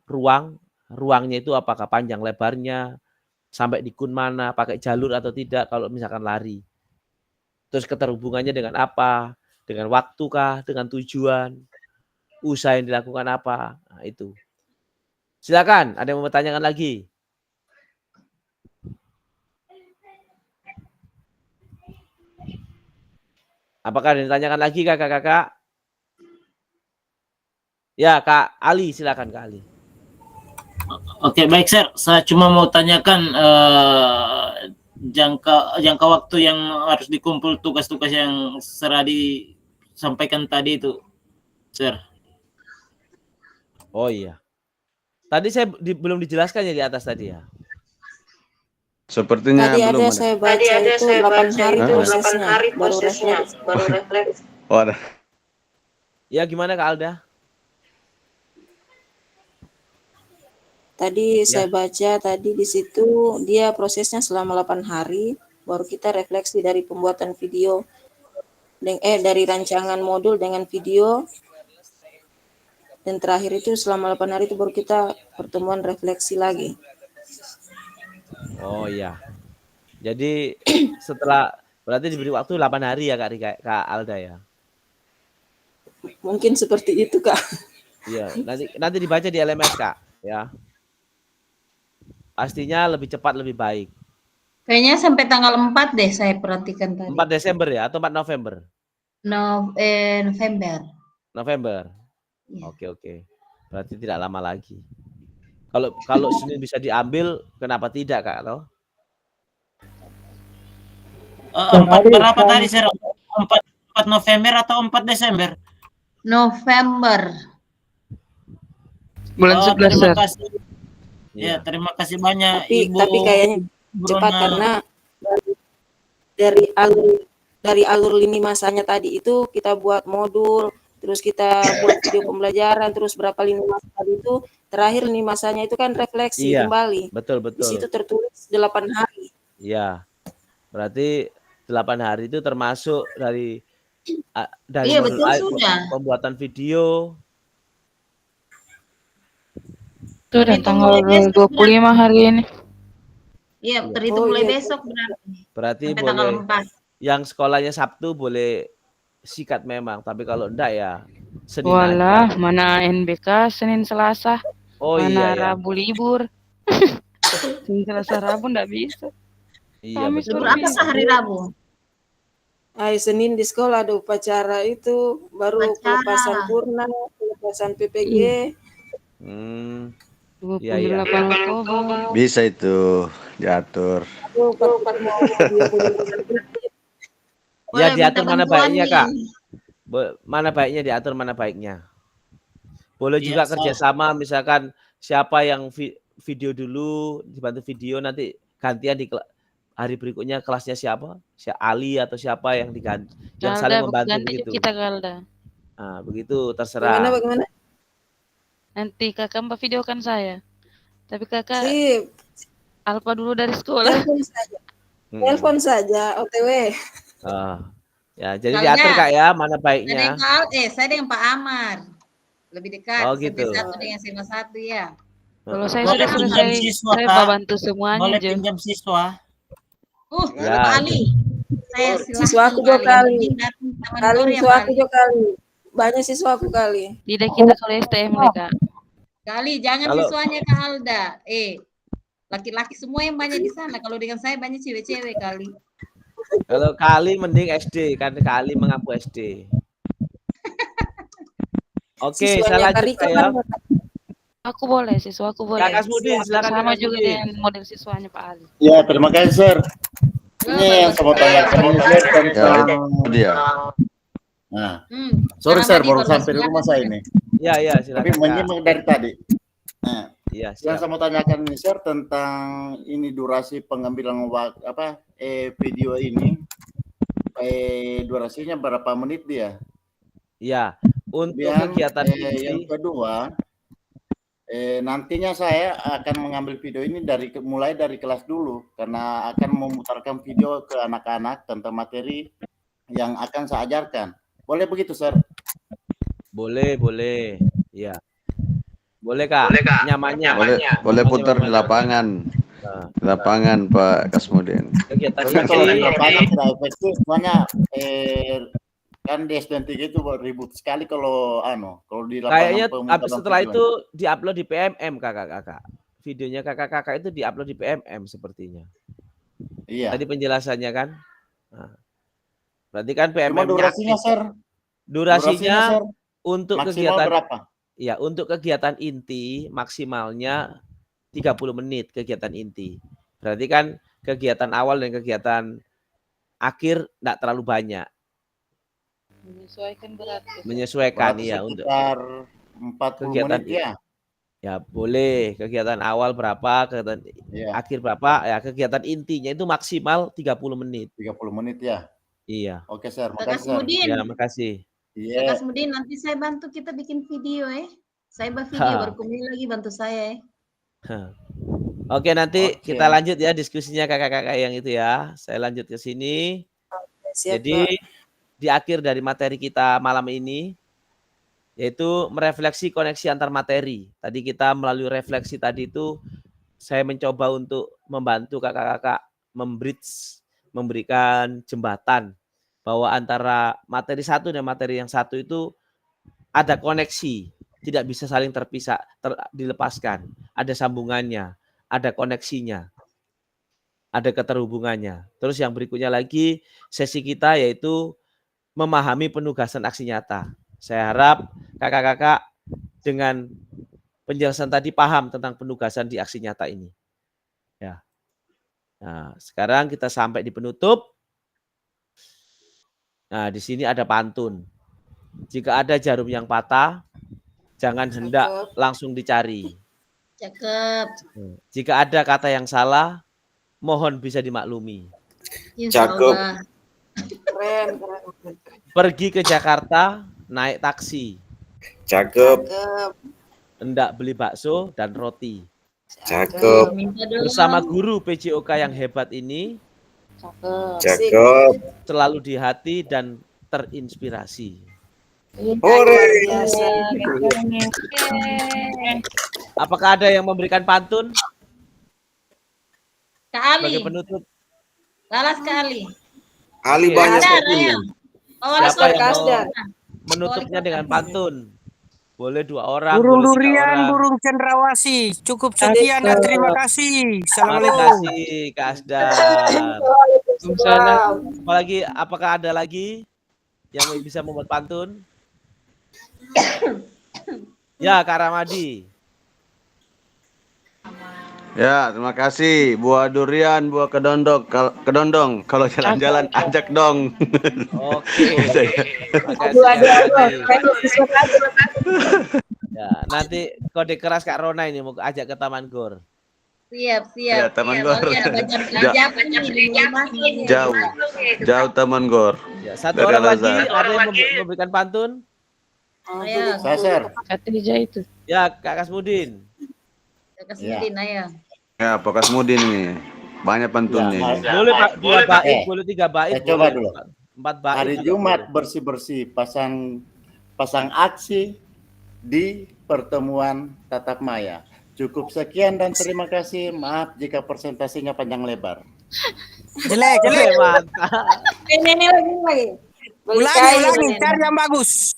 ruangnya itu apakah panjang lebarnya, sampai di kun mana, pakai jalur atau tidak kalau misalkan lari. Terus keterhubungannya dengan apa? Dengan waktu kah, dengan tujuan, usaha yang dilakukan apa? Nah, itu. Silakan, ada yang mau bertanyakan lagi? Apakah ada yang ditanyakan lagi kakak-kakak? Ya, Kak Ali, silakan Kak Ali. Oke, baik, Sir. Saya cuma mau tanyakan jangka waktu yang harus dikumpul tugas-tugas yang serah disampaikan tadi itu, Sir. Oh iya. Tadi saya belum dijelaskan ya di atas tadi ya. Sepertinya Tadi belum ada ada. saya baca itu 8 hari prosesnya, baru refleks. Oh, ada. Ya, gimana Kak Alda? Tadi saya baca tadi di situ dia prosesnya selama 8 hari, baru kita refleksi dari pembuatan video dari rancangan modul dengan video, dan terakhir itu selama 8 hari itu baru kita pertemuan refleksi lagi. Oh iya. Jadi setelah berarti diberi waktu 8 hari ya Kak Alda ya. Mungkin seperti itu, Kak. Iya, nanti dibaca di LMS Kak ya. Pastinya lebih cepat lebih baik. Kayaknya sampai tanggal 4 deh saya perhatikan tadi. 4 Desember ya atau 4 November? November. November. Ya. Oke. Berarti tidak lama lagi. Kalau Senin bisa diambil, kenapa tidak Kak? Loh? 4 berapa tadi, Sir? 4 November atau 4 Desember? November. Bulan 11, terima Sir. kasih. Ya, terima kasih banyak Ibu. Tapi kayaknya cepat karena dari alur lini masanya tadi itu kita buat modul, terus kita buat video pembelajaran, terus berapa lini masa tadi itu, terakhir lini masanya itu kan refleksi kembali. Betul. Di situ tertulis 8 hari. Iya. Berarti 8 hari itu termasuk dari Iya, betul sudah. pembuatan video. Itu udah tanggal 25 hari ini. Iya, terhitung mulai besok Berarti sampai boleh tanggal 4. yang sekolahnya Sabtu boleh sikat memang, tapi kalau enggak ya Senin Walah, aja. mana NBK Senin Selasa. Oh mana iya ya. Rabu libur. Senin Selasa Rabu enggak bisa. Iya, Kamis betul. Libur apa hari Rabu? Hari Senin di sekolah ada upacara itu, baru pelepasan purna, pelepasan PPG. Iya. Bisa itu diatur. Ya diatur mana baiknya Kak? Mana baiknya diatur mana baiknya? Boleh juga kerjasama, misalkan siapa yang video dulu dibantu video, nanti gantian di hari berikutnya kelasnya siapa? Si Ali atau siapa yang diganti, yang saling membantu begitu. Kita Galda. Nah, begitu terserah. Bagaimana? Nanti Kakak Mbak videokan saya. Tapi Kakak Alfa dulu dari sekolah. Telepon saja, OTW. Ya, jadi diatur Kak ya, mana baiknya. Saya dengan Pak Amar. Lebih dekat. Oh gitu. SMP 1 dengan SMA 1 ya. Kalau saya sudah selesai, saya bantu semuanya. Boleh pinjam siswa. Pak Ali. Saya siswa aku 2 kali. Siswa aku 2 kali. Banyak siswa aku kali. Tidak kita kalau STM Kak. Kali jangan siswanya Kak Alda. Laki-laki semua yang banyak di sana. Kalau dengan saya banyak cewek-cewek kali. Kalau kali mending SD, kan kali mengaku SD. Oke, saya lanjut ya. Aku boleh, siswa aku boleh. Kakak Smudin, silakan. Sama juga dengan model siswanya Pak Ali. Ya, terima kasih, Sir. Ini yang saya mau tanyakan tentang dia. Nah, sorry Sir, baru sampai di rumah saya ini. Iya, silakan. Tapi menyimak dari tadi. Nah, yang saya mau tanyakan nih, Sir, tentang ini durasi pengambilan video ini. durasinya berapa menit dia? Ya, untuk Kemudian kegiatan yang inti, kedua, nantinya saya akan mengambil video ini mulai dari kelas dulu, karena akan memutarkan video ke anak-anak tentang materi yang akan saya ajarkan. Boleh begitu, Sir? boleh, ya. Boleh Kak, nyamannya. Boleh putar di lapangan. Nah, Di lapangan Pak Kasmudin. kegiatan Soalnya kalau di inti, lapangan tidak efektif, soalnya kan di SD3 itu ribut sekali kalau di lapangan kayaknya pemutaran setelah video. itu diupload di PMM kakak-kakak. Videonya kakak-kakak itu diupload di PMM sepertinya. Iya. Tadi penjelasannya kan. Nah, berarti kan Cuma PMM-nya durasinya, aktif. Sir. Durasinya Sir, untuk maksimal kegiatan berapa? ya, untuk kegiatan inti maksimalnya 30 menit kegiatan inti. Berarti kan kegiatan awal dan kegiatan akhir enggak terlalu banyak. Menyesuaikan berarti. Menyesuaikan Berarti ya untuk sekitar 40 kegiatan menit ya. Ya boleh, kegiatan awal berapa, kegiatan akhir berapa, ya kegiatan intinya itu maksimal 30 menit. 30 menit ya. Iya. Oke, Sir. Kak Makasih, Sir. Kasmudin. Ya, makasih. Kak Kasmudin, nanti saya bantu kita bikin video ya. Saya buat video baru kemudian lagi bantu saya ya. Oke, nanti kita lanjut ya diskusinya kakak-kakak yang itu ya. Saya lanjut ke sini. Siap, Jadi Pak. di akhir dari materi kita malam ini yaitu merefleksi koneksi antar materi. Tadi kita melalui refleksi tadi itu saya mencoba untuk membantu kakak-kakak memberikan jembatan bahwa antara materi satu dan materi yang satu itu ada koneksi, tidak bisa saling terpisah, dilepaskan. Ada sambungannya, ada koneksinya, ada keterhubungannya. Terus yang berikutnya lagi sesi kita yaitu memahami penugasan aksi nyata. Saya harap kakak-kakak dengan penjelasan tadi paham tentang penugasan di aksi nyata ini. Ya. Nah, sekarang kita sampai di penutup. Nah, di sini ada pantun. Jika ada jarum yang patah, jangan hendak langsung dicari. Cakep. Jika ada kata yang salah, mohon bisa dimaklumi. Cakep. Keren. Pergi ke Jakarta, naik taksi. Cakep. Hendak beli bakso dan roti. Cakep. Bersama guru PJOK yang hebat ini, Cakep. selalu di hati dan terinspirasi. Hore. Apakah ada yang memberikan pantun? Kak Ali. Sebagai penutup. Salah sekali. Ali Oke. banyak Kasdar, sepertinya. ayo. Oh, Siapa yang mau Kasdar. menutupnya dengan pantun? Boleh 2 orang, Burung boleh 3 durian, orang. burung cendrawasih. Cukup sekian dan terima kasih. Terima Assalamualaikum. kasih Kak Asdar. Apakah ada lagi yang bisa membuat pantun? Ya, Kak Ramadi. Ya, terima kasih. Buah durian, buah kedondong. Kalau jalan-jalan ajak dong. Oke. Aduh. Ya, nanti kode keras Kak Rona ini mau ajak ke Taman Gor. Siap. Ya, Taman Gor. Jauh Taman Gor. Ya, satu orang lagi ada yang memberikan pantun? Ayo. Saya, Katija itu. Ya, Kak Kasmudin. Kak Kasmudin, ayo. Ya, Pak Kasmudin nih. Banyak pantunnya. ini. Boleh Pak, 2 bait, boleh 3 bait. Saya coba boleh. dulu. 4 bait. Hari juga Jumat boleh. bersih-bersih, pasang aksi di pertemuan tatap maya. Cukup sekian dan terima kasih. Maaf jika presentasinya panjang lebar. Jelek. Mantap. Ini lagi. Ulangi, cari yang bagus.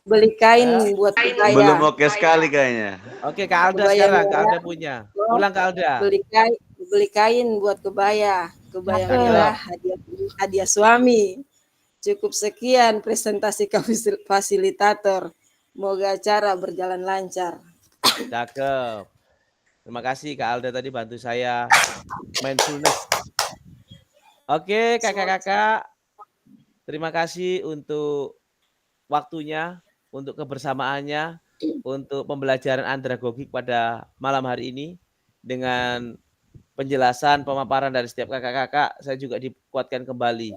Beli kain buat kebaya. Belum oke sekali kayaknya. Oke, Kak Alda sekarang. Kak Alda punya. Pulang Kak Alda. Beli kain buat kebaya. Kebaya merah hadiah suami. Cukup sekian presentasi fasilitator. Moga acara berjalan lancar. Cakep. Terima kasih Kak Alda tadi bantu saya mindfulness. Oke, kakak-kakak. Terima kasih untuk waktunya, untuk kebersamaannya, untuk pembelajaran andragogik pada malam hari ini. Dengan penjelasan, pemaparan dari setiap kakak-kakak, saya juga dikuatkan kembali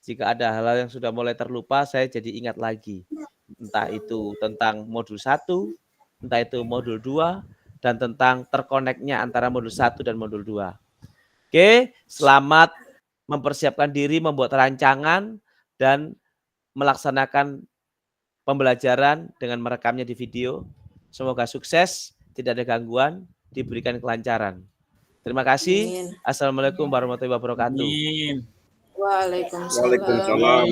Jika ada hal-hal yang sudah mulai terlupa, saya jadi ingat lagi. Entah itu tentang modul 1, entah itu modul 2, dan tentang terkoneknya antara modul 1 dan modul 2. Oke, selamat mempersiapkan diri, membuat rancangan, dan melaksanakan pembelajaran dengan merekamnya di video. Semoga sukses, tidak ada gangguan, diberikan kelancaran. Terima kasih. Assalamualaikum warahmatullahi wabarakatuh. Amin. Waalaikumsalam.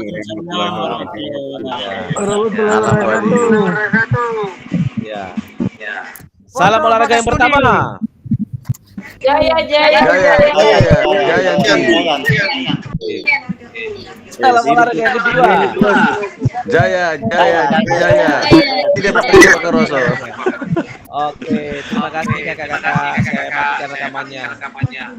Warahmatullahi wabarakatuh. Ya. Salam olahraga yang pertama. Jaya. Salam olahraga yang kedua. Jaya. Tidak pakai Roso. Oke, terima kasih kakak-kakak. Saya matikan rekamannya.